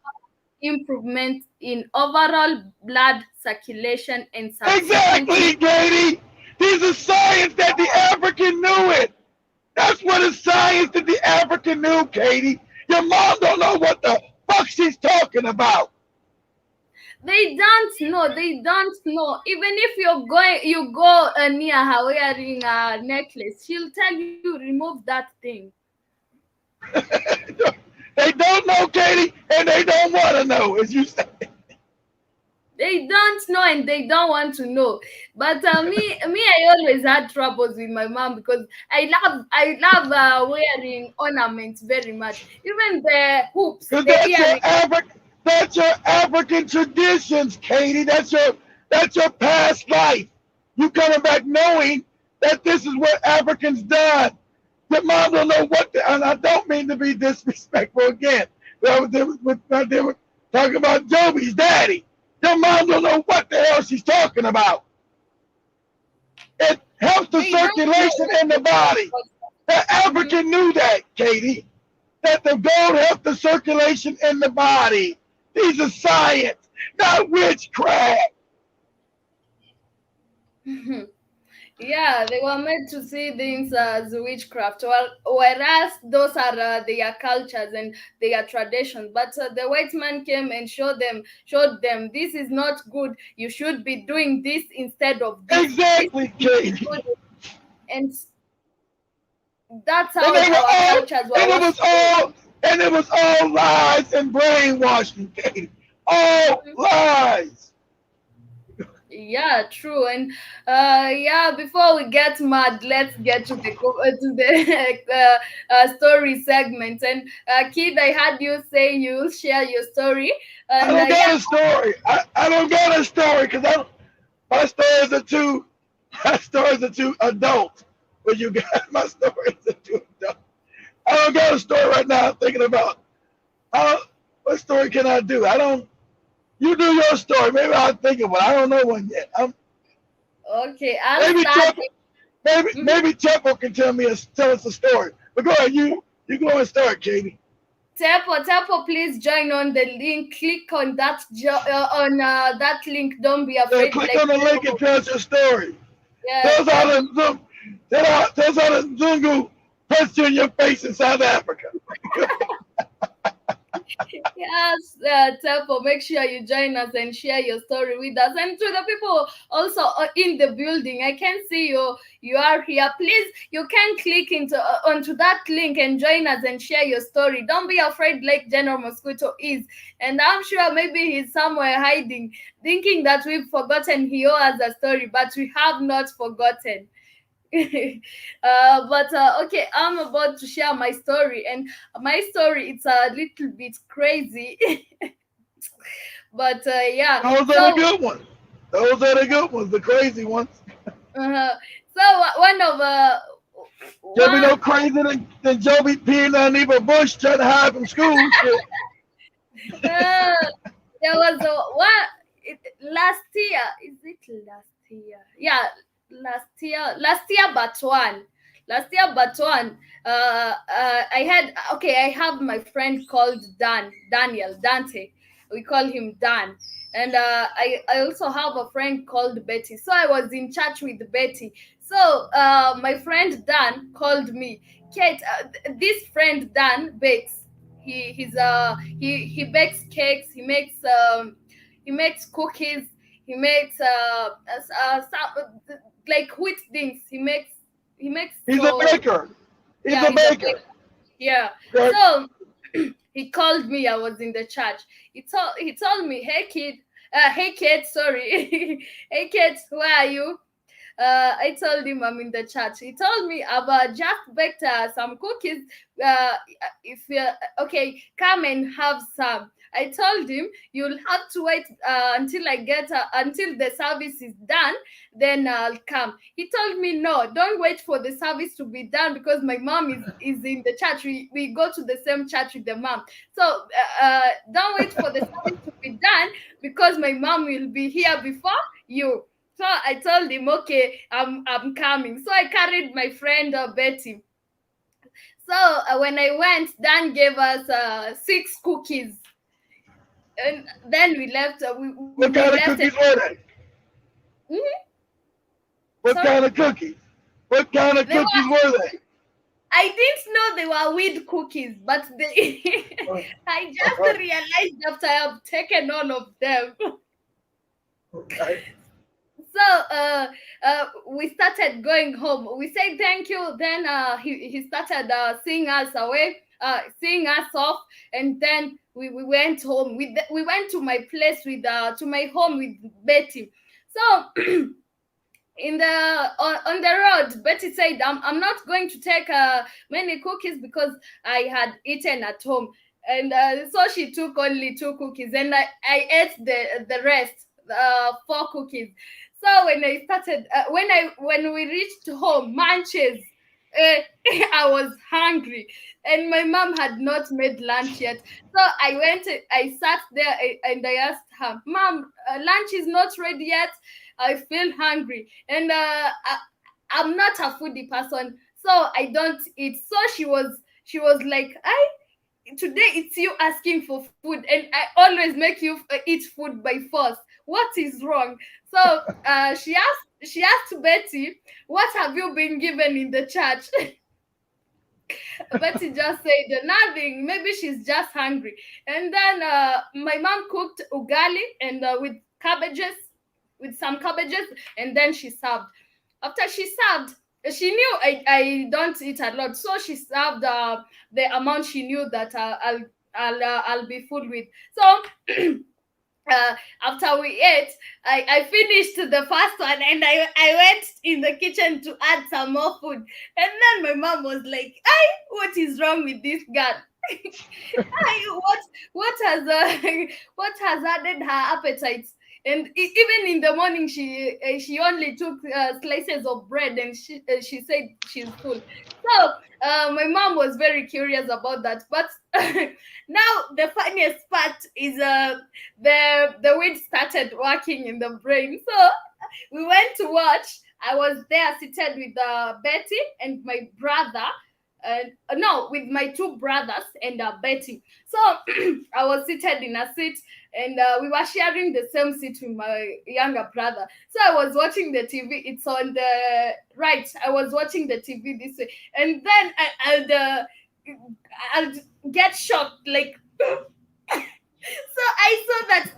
improvement in overall blood circulation and Exactly, subsequently. Katie. These are science that the African knew it. That's what is science that the African knew, Katie. Your mom don't know what the fuck she's talking about. They don't know. They don't know. Even if you go near her wearing a necklace, she'll tell you, remove that thing. They don't know, Katie, and they don't want to know, as you say. They don't know and they don't want to know. But I always had troubles with my mom because I love wearing ornaments very much. Even the hoops, Because the earrings. that's your African traditions, Katie. That's your past life. You coming back knowing that this is what Africans done. Your mom don't know and I don't mean to be disrespectful again. They were talking about Joby's daddy. Your mom don't know what the hell she's talking about. It helps the They don't circulation know. in the body. The African knew that, Katie. That the gold helps the circulation in the body. These are science, not witchcraft. Yeah, they were made to see things as witchcraft, whereas those are their cultures and their traditions. But the white man came and showed them this is not good. You should be doing this instead of this. This Exactly, is Katie. good, and that's And how they were our all, cultures were and it washed was away. all, and it was all lies and brainwashing, Katie. All lies. Yeah, true. And yeah, before we get mad, let's get to the story segment. And Kid, I heard you say you'll share your story. I And don't yeah, got a story. I don't got a story because I don't, my stories are too my stories are too adult. But you got my stories are too adult. I don't got a story right now. I'm thinking about what story can I do? I don't. You do your story. Maybe I'll think of one. I don't know one yet. okay, I'll Maybe start. Temple. Maybe Temple can tell us a story. But go ahead. You go and start, Katie. Tepo, please join on the link. Click on that on that link. Don't be Yeah, afraid. click Like on the link and tell us your story. yeah, Tell us how tell us how the Zungu punched you in your face in South Africa. yes, Tepo, make sure you join us and share your story with us. And to the people also in the building, I can see you are here. Please, you can click into onto that link and join us and share your story. Don't be afraid, like General Mosquito is. And I'm sure maybe he's somewhere hiding, thinking that we've forgotten he owes us a story, but we have not forgotten. But okay, I'm about to share my story, and my story it's a little bit crazy, but yeah. Those are the So good ones. Those are the good ones, the crazy ones. uh, one of Can't be one no crazier than Joby peeing underneath a bush trying to hide from school. Shit. uh, there was a one last year. Is it last year? Yeah, last year, but one. Last year, but one. I had okay. I have my friend called Daniel Dante. We call him Dan. And I also have a friend called Betty. So I was in church with Betty. So my friend Dan called me. Kate, this friend Dan bakes. He bakes cakes. He makes cookies. He makes some like wheat things. He makes He's a so baker. He's yeah, a he's a baker. baker. Yeah. Okay? So he called me. I was in the church. He told me, hey kid, sorry, hey kid, where are you? I told him I'm in the church. He told me I've just baked some cookies. Uh, if you okay, come and have some. I told him you'll have to wait until the service is done, then I'll come. He told me no, don't wait for the service to be done because my mom is in the church. We go to the same church with the mom, so don't wait for the service to be done because my mom will be here before you. So I told him, okay, I'm coming. So I carried my friend Betty. So when I went, Dan gave us 6 cookies, and then we left. We What kind of left, and cookies were they? Mhm. What Sorry, kind of cookies? What kind of they were. cookies were they? I didn't know they were weed cookies, but they. I just realized after I've taken all of them. Okay. So we started going home. We said thank you. Then he started seeing us away, seeing us off, and then we went home. We went to my place to my home with Betty. So in the on the road, Betty said I'm not going to take many cookies because I had eaten at home, and so she took only 2 cookies, and I ate the rest, 4 cookies. So when I started when we reached home, Manches, uh, I was hungry, and my mom had not made lunch yet. So I sat there, and I asked her, Mom, lunch is not ready yet. I feel hungry, and I'm not a foodie person, so I don't eat. So she was like, I today it's you asking for food, and I always make you eat food by force. What is wrong? So she asked. she asked Betty, "What have you been given in the church?" Betty just said nothing. Maybe she's just hungry. And then my mom cooked ugali and with some cabbages, and then she served. After she served, she knew I don't eat a lot, so she served the amount she knew that I'll be full with. So after we ate, I finished the first one, and I went in the kitchen to add some more food. And then my mom was like, "Ay, what is wrong with this girl? Ay, what has what has added her appetites?" And even in the morning, she only took slices of bread, and she said she's full. So my mom was very curious about that. But now the funniest part is the weed started working in the brain. So we went to watch. I was there seated with Betty and my brother, and no, with my two brothers and Betty. So I was seated in a seat, and we were sharing the same seat with my younger brother. So I was watching the TV. It's on the right. I was watching the TV this way, and then I'll get shocked, like. So I saw that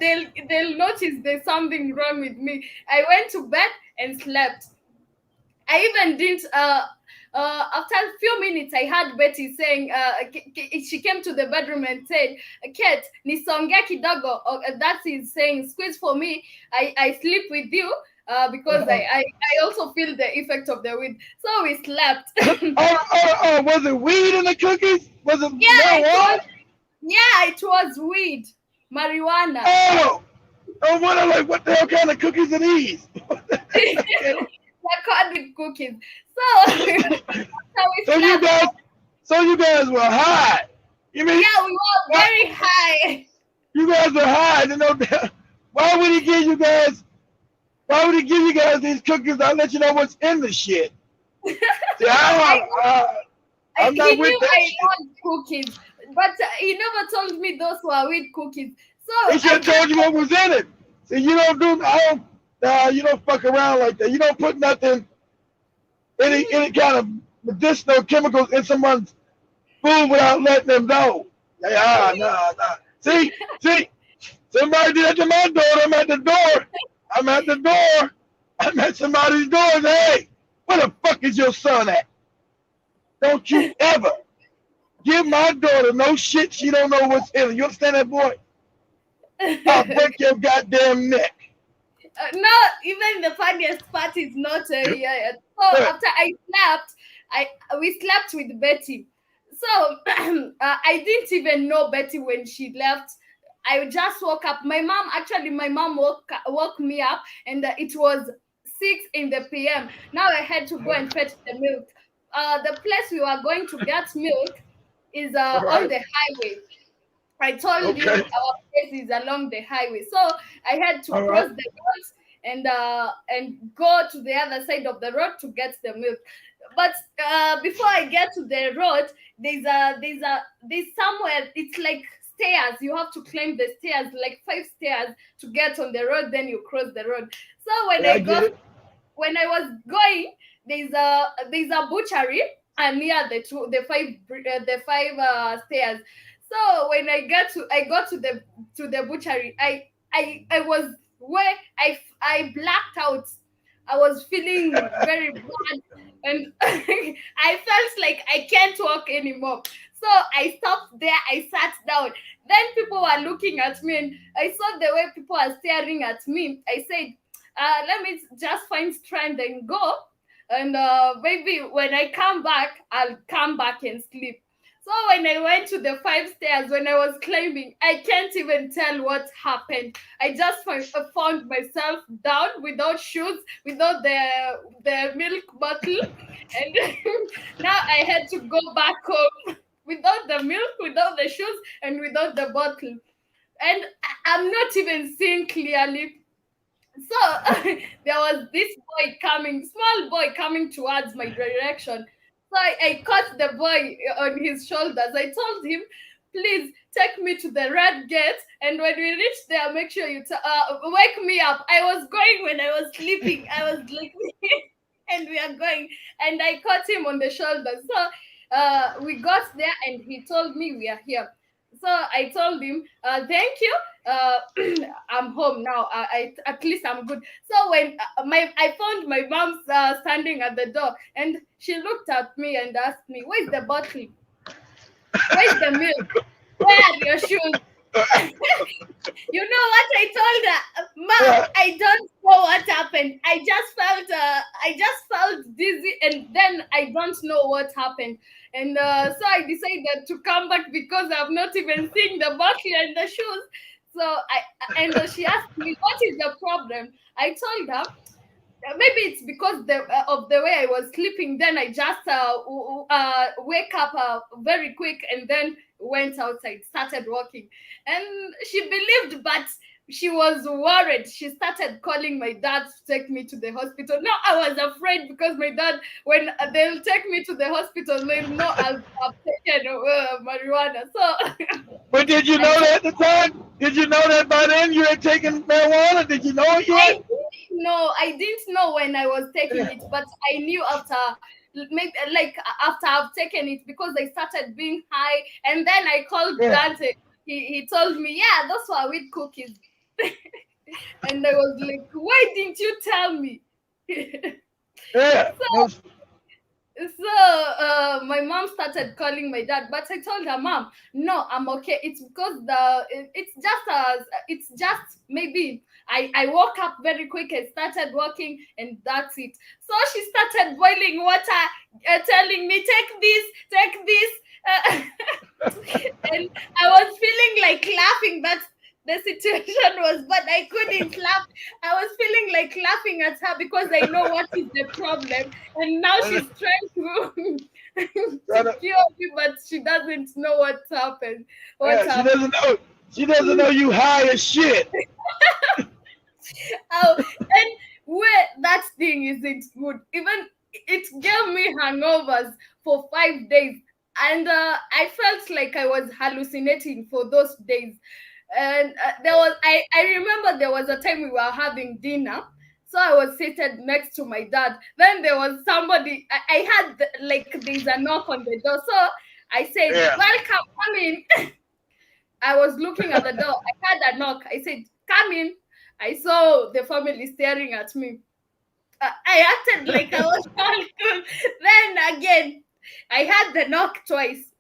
they'll notice there's something wrong with me. I went to bed and slept. I even didn't. After a few minutes, I heard Betty saying, she came to the bedroom and said, "Kate, nisonge kidogo." That is saying, "Squeeze for me. I sleep with you." Because I also feel the effect of the weed. So we slept. Was it weed in the cookies? Was it Yeah, marijuana? it was weed, marijuana. Oh, I wonder, like, what the hell kind of cookies are these? They're called with cookies. So, so we so you slept. guys, so you guys were high. You mean Yeah, we were what? very high. You guys were high? You know, why would he give you guys? Why would he give you guys these cookies? I'll let you know what's in the shit. See, I'm He not with knew that I shit. loved cookies, but he never told me those were weed cookies. So He should I have told just you what was in it. See, you don't do. I don't. You don't fuck around like that. You don't put nothing, any kind of medicinal chemicals in someone's food without letting them know. Nah. See, somebody did that to my daughter. I'm at the door. I'm at the door. I'm at somebody's door. And, hey, where the fuck is your son at? Don't you ever give my daughter no shit she don't know what's in it. You understand that, boy? I'll break your goddamn neck. no, even the funniest part is not. So Good. after I slept, we slept with Betty. So I didn't even know Betty when she left. I just woke up. My mom woke me up, and it was 6 in the p.m. Now I had to go and fetch the milk. The place we were going to get milk is All on right. the highway. I told you Okay. our place is along the highway, so I had to All cross right. the road and go to the other side of the road to get the milk. But before I get to the road, there's somewhere, it's like stairs. You have to climb the stairs, like 5 stairs, to get on the road. Then you cross the road. So Yeah, I get it. when I was going, there's a butchery near the five stairs. So when I got to the butchery, I was where I blacked out. I was feeling very bad, and I felt like I can't walk anymore. So I stopped there. I sat down. Then people were looking at me, and I saw the way people are staring at me. I said, "Let me just find strength and go, and maybe when I come back, I'll come back and sleep." So when I went to the 5 stairs, when I was climbing, I can't even tell what happened. I just found myself down without shoes, without the milk bottle, and now I had to go back home without the milk, without the shoes, and without the bottle. And I'm not even seeing clearly. So there was this small boy coming towards my direction. So I caught the boy on his shoulders. I told him, please take me to the red gate. And when we reach there, make sure you wake me up. I was going when I was sleeping. I was like, and we are going. And I caught him on the shoulder. So we got there and he told me we are here. So I told him, thank you. I'm home now. At least I'm good. So when I found my mom standing at the door, and she looked at me and asked me, "Where's the bottle? Where's the milk? Where are your shoes?" You know what I told her, Mom? I don't know what happened. I just felt dizzy, and then I don't know what happened. And so I decided to come back because I've not even seen the bottle and the shoes. So she asked me, "What is the problem?" I told her, maybe it's because of the way I was sleeping. Then I just wake up very quick and then went outside, started walking. And she believed, but she was worried. She started calling my dad to take me to the hospital. Now I was afraid because my dad, when they'll take me to the hospital, they'll know I've taken marijuana. So But did you know that at the time? Did you know that by then you had taken marijuana? Did you know it yet? I didn't know when I was taking it, but I knew after, maybe like after I've taken it, because I started being high. And then I called Dante. He told me, yeah, those were wheat cookies. And I was like, why didn't you tell me? Yeah. So my mom started calling my dad, but I told her, Mom, no, I'm okay. It's because it's just maybe I woke up very quick and started walking, and that's it. So she started boiling water, telling me, take this. And I was feeling like laughing. That's the situation was, but I couldn't laugh. I was feeling like laughing at her because I know what is the problem. And now she's trying to cure me, but she doesn't know what's happened. She doesn't know you high as shit. And where that thing isn't good. Even it gave me hangovers for 5 days. And I felt like I was hallucinating for those days. And I remember there was a time we were having dinner. So I was seated next to my dad. Then there was somebody, I had there's a knock on the door. So I said, welcome, come in. I was looking at the door. I had a knock. I said, come in. I saw the family staring at me. I acted like I was all cool. Then again, I had the knock twice.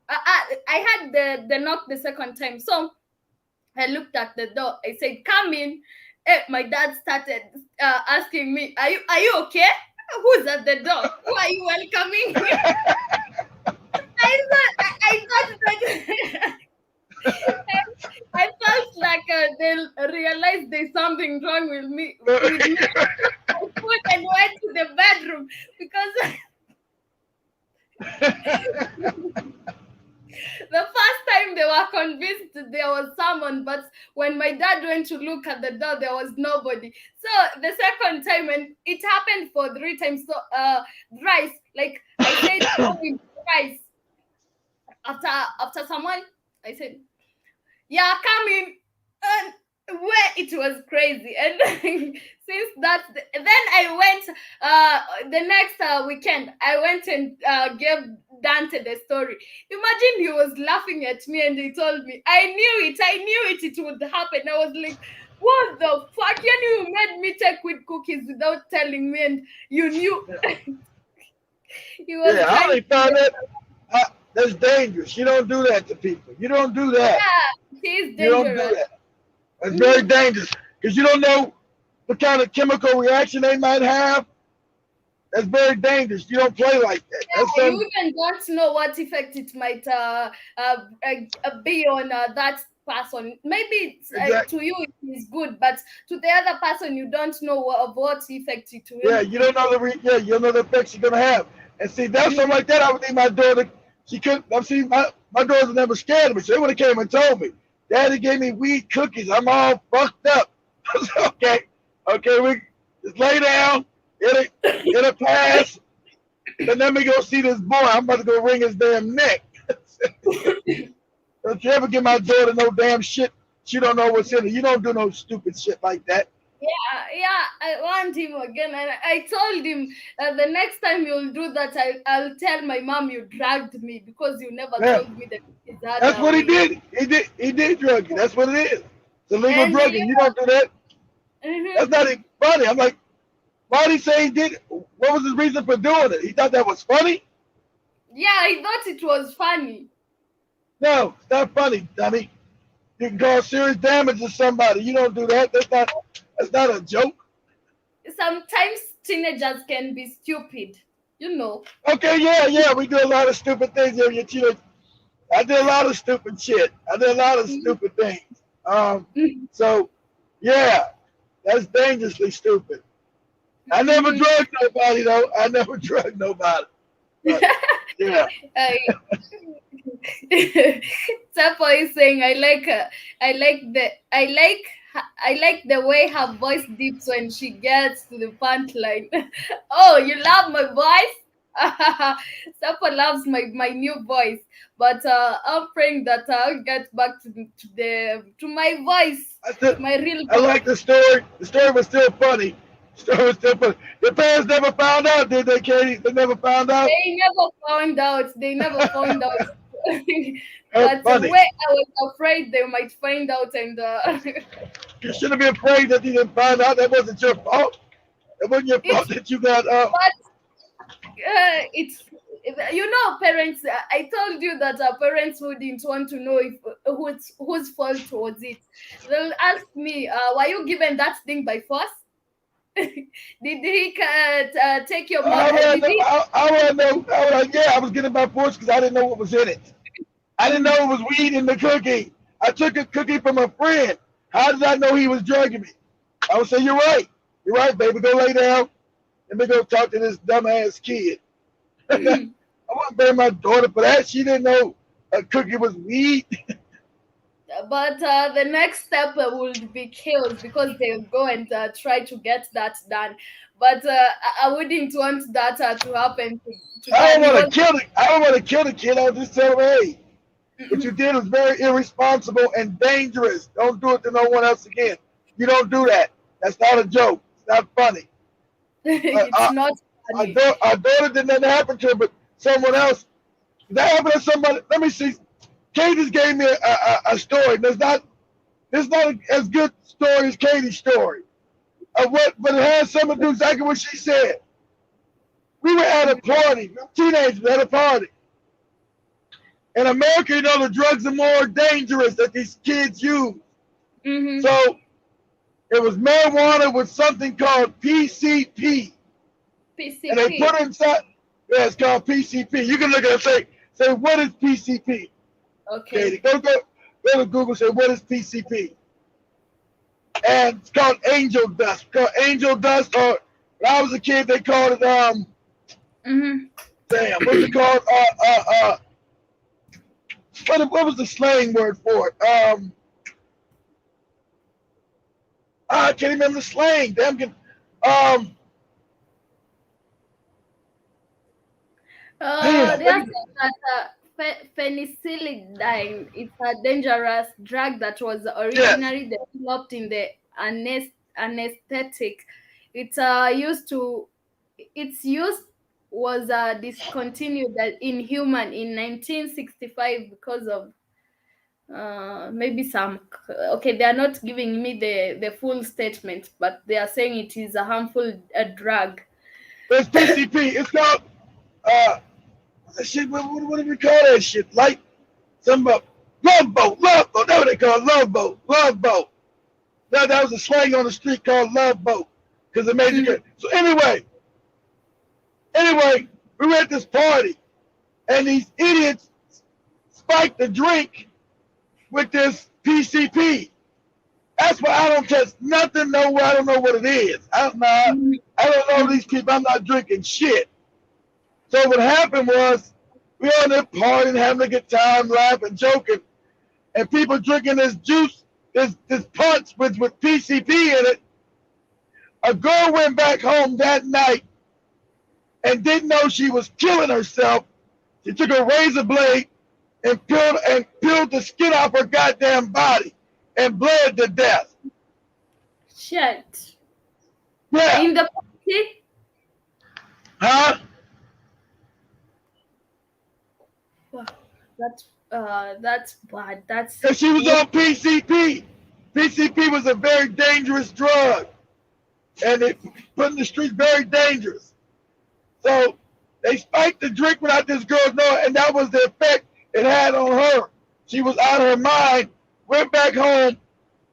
I had the knock the second time. So I looked at the door. I said, come in. My dad started asking me, are you okay? Who's at the door? Who are you welcoming? I thought that I felt like they'll realize there's something wrong with me. I went and went to the bedroom because the first time they were convinced there was someone, but when my dad went to look at the door, there was nobody. So the second time, and it happened for 3 times. So thrice, like I said, thrice. After someone, I said, yeah, come in. And where it was crazy. And since that, then I went the next weekend, I went and gave Dante the story. Imagine he was laughing at me and he told me, I knew it would happen. I was like, what the fuck? You made me take with cookies without telling me, and you knew. He was I only found that. That's dangerous. You don't do that to people. You don't do that. Yeah, he's dangerous. You don't do that. It's very dangerous because you don't know what kind of chemical reaction they might have. That's very dangerous. You don't play like that. Yeah, you even don't know what effect it might be on that person. Maybe to you it is good, but to the other person you don't know what effect it will. Yeah, you don't know you don't know the effects you're gonna have. And see, that's something like that. I would think my daughter. She couldn't. I see my daughter never scared of me. So they would have came and told me, Daddy gave me weed cookies. I'm all fucked up. I said, okay, we just lay down. It'll pass. Then let me go see this boy. I'm about to go wring his damn neck. Don't you ever give my daughter no damn shit. She don't know what's in it. You don't do no stupid shit like that. Yeah, I want him again, and I told him the next time you'll do that, I'll tell my mom you dragged me because you never Yeah, told me that his had that's a what he way. did. He did drug you. That's what it is. It's illegal And drugging. You don't do that. mhm. That's not even funny. I'm like, why did he say he did it? What was his reason for doing it? He thought that was funny? Yeah, I thought it was funny. No, it's not funny, dummy. You can cause serious damage to somebody. You don't do that. That's not a joke. Sometimes teenagers can be stupid, you know. Okay, yeah, we do a lot of stupid things. I did a lot of stupid shit. I did a lot of Mhm. stupid things. So yeah, that's dangerously stupid. I never Mhm. drugged nobody though. I never drugged nobody. But yeah. I, Sapo is saying I like the I like the way her voice dips when she gets to the punchline. Oh, you love my voice? Sapo loves my new voice, but I'm praying that I'll get back to my voice, I to still, my real I voice. like the story. The story was still funny. The story was still funny. Your parents never found out, did they, Katie? They never found out. They never found out. They never found out. That's But funny. where I was afraid they might find out, and You shouldn't be afraid that you didn't find out. That wasn't your fault. It wasn't your fault it's that you got it's parents. I told you that our parents wouldn't want to know if whose fault was it. They'll ask me, "Were you given that thing by force? Did he take your money? I want Did to know. he?" I want to know. Yeah, I was getting my force because I didn't know what was in it. I didn't know Mm. it was weed in the cookie. I took a cookie from a friend. How did I know he was drugging me? I would say, you're right. You're right, baby. Go lay down. Let me go talk to this dumbass kid. I wouldn't blame my daughter for that. She didn't know a cookie was weed. But the next step would be kills because they'll go and try to get that done. But I wouldn't want that to happen to I Dan. don't He want was. to kill it. I don't want to kill the kid. I'll just tell him, hey, what you did was very irresponsible and dangerous. Don't do it to no one else again. You don't do that. That's not a joke. It's not funny. But It's not funny. our daughter did not happen to her, but someone else. That happened to somebody. Let me see. Kate just gave me a story. It's not as good story as Katie's story. But it has something to do exactly what she said. We were at a party, teenagers at a party. In America, the drugs are more dangerous that these kids use. Mm-hmm. So it was marijuana with something called PCP. And they put PCP. it inside. Yeah, it's called PCP. You can look at it and say, what is PCP? Katie, Okay. go to Google and say, what is PCP? And it's called angel dust. It's called angel dust, or when I was a kid, they called it Mm-hmm. damn, what's it called? What was the slang word for it? I can't remember the slang. Damn, damn, They are saying that penicillin is a dangerous drug that was yes. originally developed in the anesthetic. It used to its use was discontinued in human in 1965 because of maybe some. Okay, they are not giving me the full statement, but they are saying it is a harmful drug. It's PCP. It's called uh shit. What do we call that shit? Like some love boat, love boat. That's what they call it, love boat, love boat. That was a slang on the street called love boat because it made you Mhm. good. So anyway, we were at this party and these idiots spiked the drink with this PCP. That's why I don't touch nothing nowhere. I don't know what it is. Mhm. I don't know Mhm. these people. I'm not drinking shit. So what happened was we were on there partying, having a good time, laughing, joking, and people drinking this juice, this punch with PCP in it. A girl went back home that night and didn't know she was killing herself. She took a razor blade and peeled the skin off her goddamn body and bled to death. Shit. Yeah. In the party? Huh? Wow, that's bad. That's Because she was on PCP. PCP was a very dangerous drug. And it put in the streets very dangerous. So they spiked the drink without this girl knowing, and that was the effect it had on her. She was out of her mind, went back home,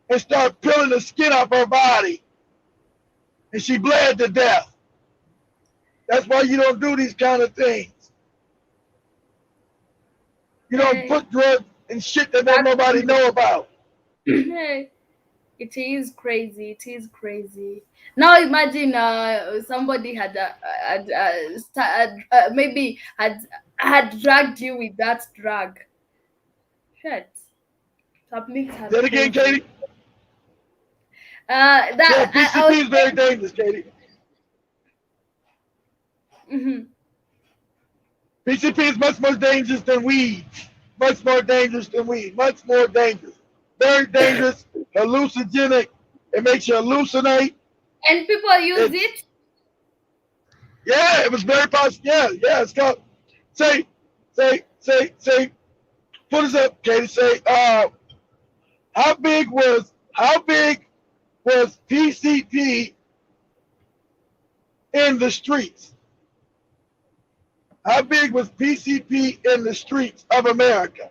and started peeling the skin off her body. And she bled to death. That's why you don't do these kind of things. You don't put drugs and shit that don't nobody know about. It is crazy. It is crazy. Now imagine somebody maybe had drugged you with that drug. Shit. Say it again, Katie. PCP is very dangerous, Katie. Mm-hmm. PCP is much more dangerous than weed. Much more dangerous than weed. Much more dangerous. Very dangerous, hallucinogenic. It makes you hallucinate. And people use it? Yeah, it was very possible. Yeah, it's called. Say. Put us up, Katie. Say, how big was PCP in the streets? How big was PCP in the streets of America?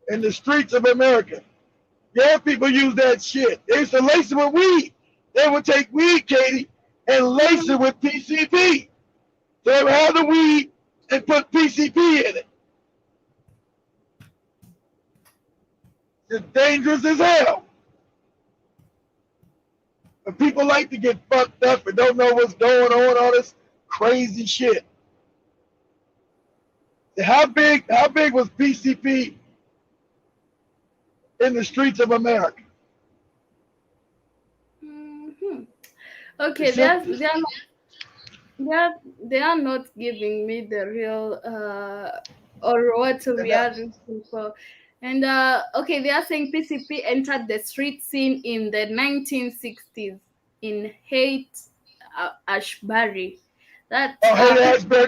In the streets of America. Yeah, people use that shit. They used to lace it with weed. They would take weed, Katie, and lace it with PCP. So they would have the weed and put PCP in it. It's dangerous as hell. But people like to get fucked up and don't know what's going on, all this crazy shit. How big was PCP in the streets of America? Mm-hmm. Okay, they are not giving me the real or what we are looking for. And okay, they are saying PCP entered the street scene in the 1960s in Haight-Ashbury. Haight-Ashbury,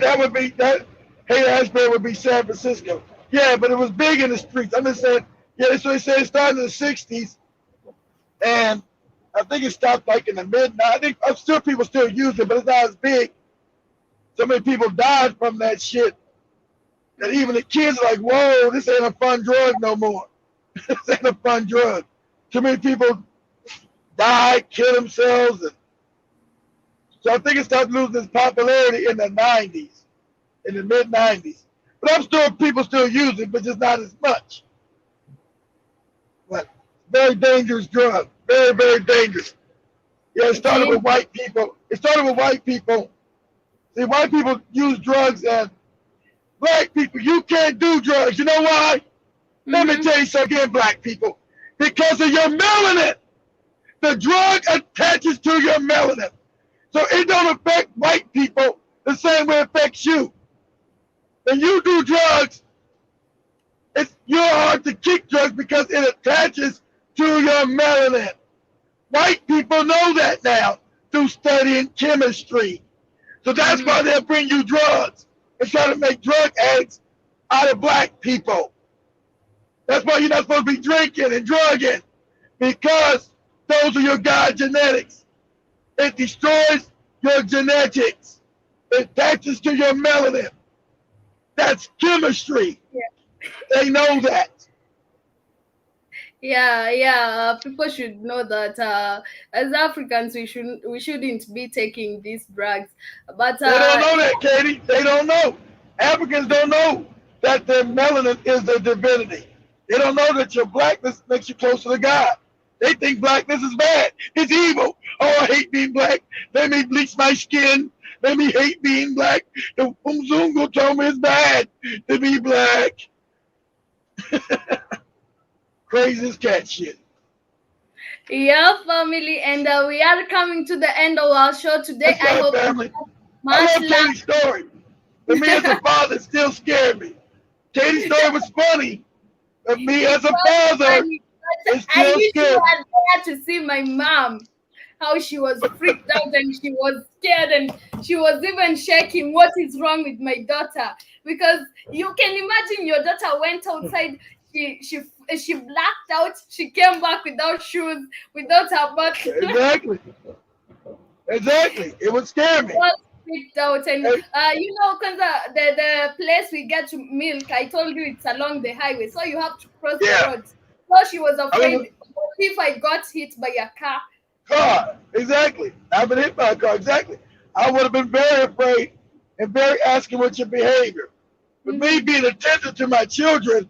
Haight-Ashbury would be San Francisco. Yeah, but it was big in the streets. I'm just saying, yeah, so they say it started in the 60s, and I think it stopped like in the I think people still use it, but it's not as big. So many people died from that shit that even the kids are like, whoa, this ain't a fun drug no more. This ain't a fun drug. Too many people died, killed themselves. So I think it started losing its popularity in the 90s, in the mid-90s. But people still use it, but just not as much. But very dangerous drug. Very, very dangerous. Yeah, it started with white people. See, white people use drugs, and black people, you can't do drugs. You know why? Let me tell you something again, black people. Because of your melanin. The drug attaches to your melanin. So it don't affect white people the same way it affects you. When you do drugs, you're hard to kick drugs because it attaches to your melanin. White people know that now through studying chemistry. So that's why they'll bring you drugs and try to make drug addicts out of black people. That's why you're not supposed to be drinking and drugging, because those are your God genetics. It destroys your genetics. It attaches to your melanin. That's chemistry. Yeah. They know that. Yeah. People should know that as Africans, we shouldn't be taking these drugs. But they don't know that, Katie. They don't know. Africans don't know that their melanin is their divinity. They don't know that your blackness makes you closer to God. They think blackness is bad. It's evil. Oh, I hate being black. Let me bleach my skin. Let me hate being black. The Umzungu told me it's bad to be black. Crazy as cat shit. Yeah, family, and we are coming to the end of our show today. I hope family. I love Katie's story. For me as a father, it still scared me. Katie's story was funny, but me as a was father funny. is I still wish you scared. had there to see my mom, how she was freaked out and she was scared and she was even shaking. What is wrong with my daughter? Because you can imagine your daughter went outside. She blacked out. She came back without shoes, without her button. Exactly. Exactly. It would scare me. Was freaked out. And Hey, because the place we get to milk, I told you it's along the highway, so you have to cross the yeah. road. So she was I was afraid, what if I got hit by a car? a car. Exactly. I've been hit by a car. Exactly. I would have been very afraid and very asking what's your behavior. But me Mm-hmm. being attentive to my children,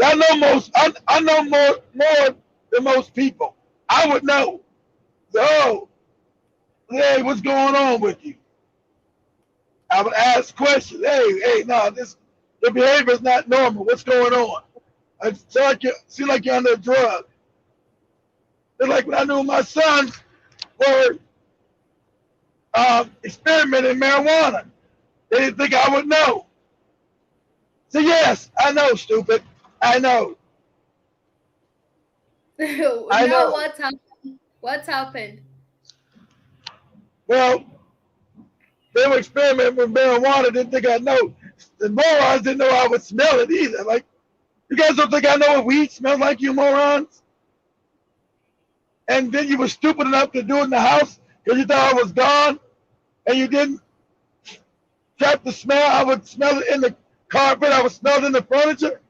I know I know more than most people. I would know. So, hey, what's going on with you? I would ask questions. Hey, no, the behavior is not normal. What's going on? I seem like you're under a drug. It's like when I knew my sons were experimenting marijuana. They didn't think I would know. So yes, I know, stupid. I know. I Now know. what happened? What happened? Well, they were experimenting with marijuana. Didn't think I know. The morons didn't know I would smell it either. Like, you guys don't think I know what weed smells like, you morons? And then you were stupid enough to do it in the house because you thought I was gone, and you didn't trap the smell. I would smell it in the carpet. I would smell it in the furniture.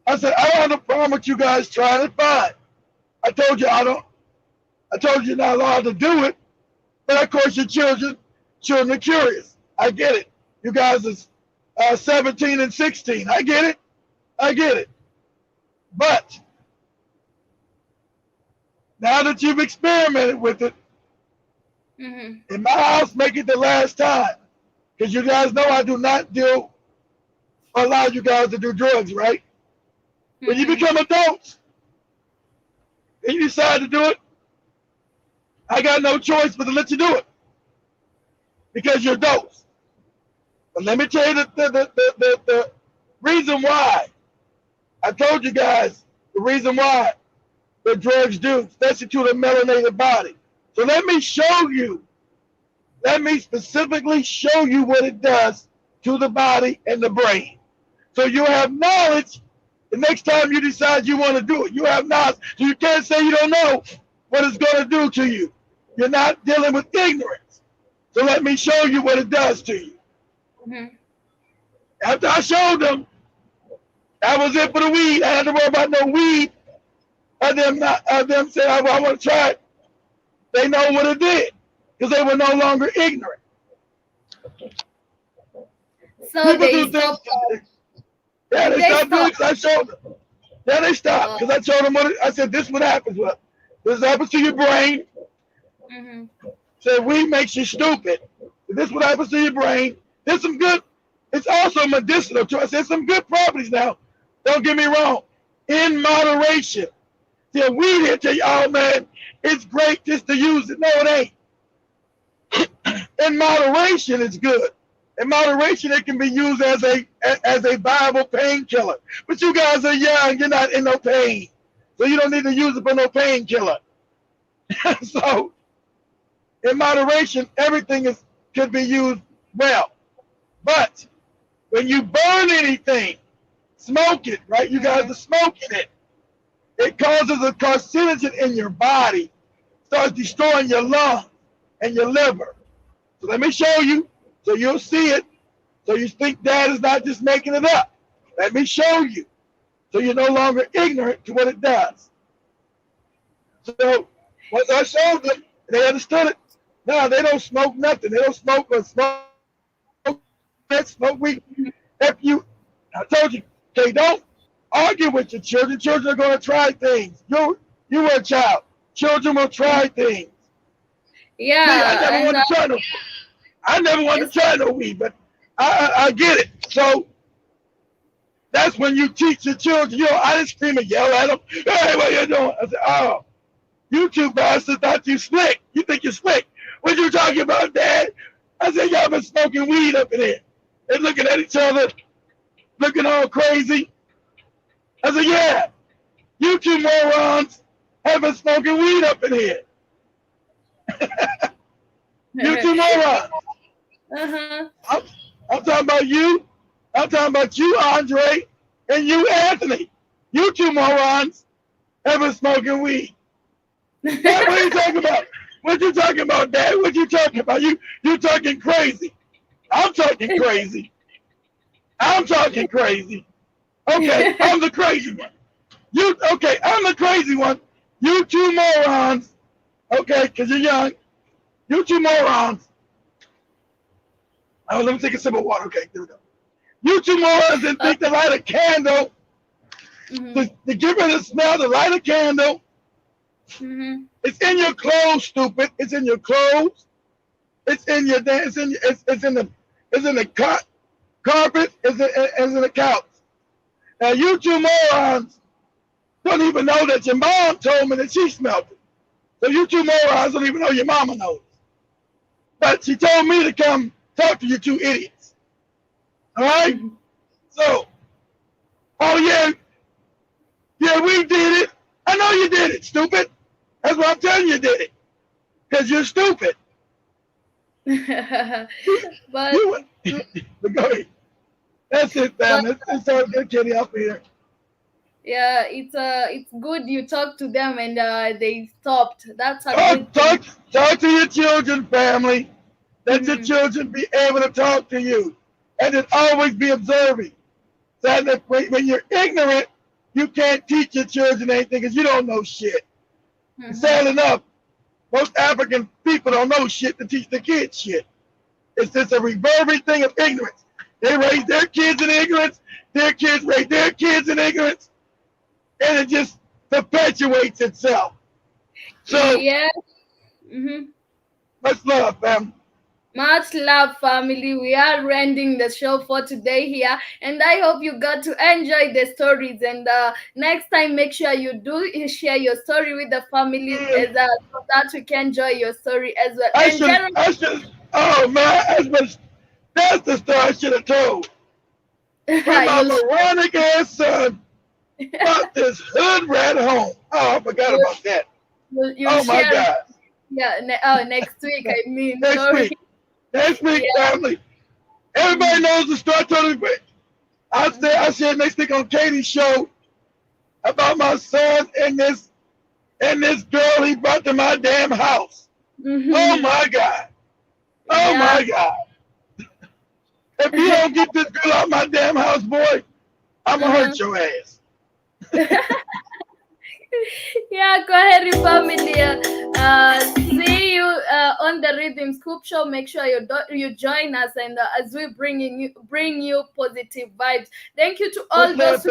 I said, I don't have a problem with you guys trying it. Fine. I told you I don't. I told you you're not allowed to do it. But of course, your children are curious. I get it. You guys are 17 and 16. I get it. I get it. But now that you've experimented with it, Mm-hmm. in my house, make it the last time. Because you guys know I do not allow you guys to do drugs, right? When you Mm-hmm. become adults and you decide to do it, I got no choice but to let you do it because you're adults. But let me tell you the reason why. I told you guys the reason why the drugs do, especially to the melanated body. So let me show you. Let me specifically show you what it does to the body and the brain. So you have knowledge the next time you decide you want to do it. You have knowledge. So you can't say you don't know what it's going to do to you. You're not dealing with ignorance. So let me show you what it does to you. Mm-hmm. After I showed them, that was it for the weed. I had to worry about no weed. Them saying, I want to try it. They know what it did because they were no longer ignorant. So People they do things. stopped. Yeah, they They stopped doing it stopped. because I showed them. Yeah, they stopped because I told them I said, this is what happens. This happens to your brain. Mm-hmm. Said weed makes you stupid. This is what happens to your brain. There's some good. It's also medicinal too. I said some good properties now. Don't get me wrong. In moderation. See, weed here tell you, oh man, it's great just to use it. No, it ain't. In moderation, it's good. In moderation, it can be used as a viable painkiller. But you guys are young. You're not in no pain, so you don't need to use it for no painkiller. So, in moderation, everything could be used well. But when you burn anything, smoke it, right? You guys are smoking it. It causes a carcinogen in your body, starts destroying your lungs and your liver. So let me show you, so you'll see it, so you think Dad is not just making it up. Let me show you, so you're no longer ignorant to what it does. So once I showed them, they understood it. No, they don't smoke nothing. They don't smoke or smoke weed. If you, I told you, okay, don't argue with your children. Children are going to try things. You were a child. Children will try things. Me, I Yeah, never and wanted to try no. I never wanted it's to try no weed, but I get it. So that's when you teach your children. You know, I didn't scream and yell at them. Hey, what you doing? I said, oh, you two bastards thought you slick. You think you're slick. What you talking about, Dad? I said, y'all been smoking weed up in here. They're looking at each other. looking all crazy. I said, yeah, you two morons have been smoking weed up in here. You two morons. Uh-huh. I'm talking about you. I'm talking about you, Andre, and you, Anthony. You two morons have been smoking weed. Dad, what are you talking about? What you talking about, Dad? What you talking about? You talking crazy. I'm talking crazy. I'm talking crazy. Okay, I'm the crazy one. I'm the crazy one. You two morons. Okay, because you're young. You two morons. Oh, let me take a sip of water. Okay, there we go. You two morons that think to light a candle, to get rid of the smell, to light a candle. It's in your clothes, stupid. It's in your clothes. It's in your it's in the carpet. It's in the couch. Now you two morons don't even know that your mom told me that she smelled it. So you two morons don't even know your mama knows. But she told me to come talk to you two idiots. All right? So, oh yeah, we did it. I know you did it, stupid. That's what I'm telling you did it. Because you're stupid. But go ahead. That's it, fam. It's all good, Kitty, up here. yeah, it's good you talk to them and they stopped. That's a good thing. Talk to your children, family. Let your children be able to talk to you. And then always be observing. So that when you're ignorant, you can't teach your children anything because you don't know shit. Sad enough, most African people don't know shit to teach the kids shit. It's just a reverberating thing of ignorance. They raise their kids in ignorance, their kids raise their kids in ignorance, and it just perpetuates itself. So, yeah. Much love, fam. Much love, family. We are ending the show for today here, and I hope you got to enjoy the stories. And next time, make sure you do share your story with the family so that we can enjoy your story as well. Oh man, that's the story I should have told. When my moronic ass son brought this hood rat home. Oh, I forgot about that. Oh my God. Yeah. Next week. I mean, Next week, family. Everybody knows the story. Totally. I said next week on Katie's show about my son and this girl he brought to my damn house. Oh my God. Oh my God. If you don't get this girl out of my damn house, boy, I'm gonna hurt your ass. Yeah, go ahead, family. See you on the Rhythm Scoop Show. Make sure you join us, and as we bring you positive vibes. Thank you to all those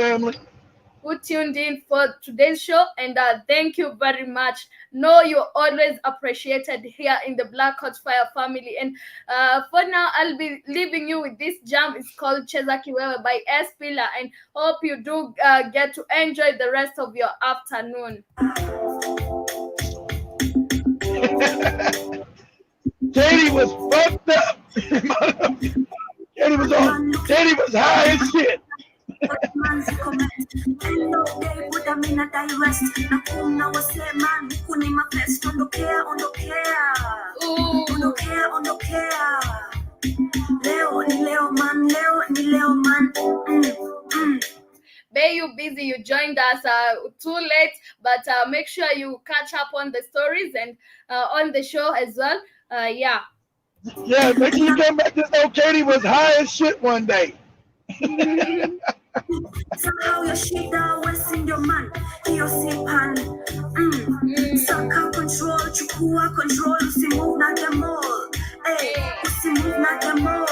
who tuned in for today's show, and thank you very much. Know you're always appreciated here in the Black Hot Fire family. And for now, I'll be leaving you with this jam. It's called Cheza Kiwewe by S. Pillar, and hope you do get to enjoy the rest of your afternoon. Katie was fucked up. Katie was high as shit. Bay, you busy, you joined us too late, but make sure you catch up on the stories and on the show as well. Yeah, make sure you come back. This old Katie was high as shit one day. Somehow your shit always in your man. Hiyo si pan. Saka control, chukua control. Usimove na the mall. Usimove na the mall.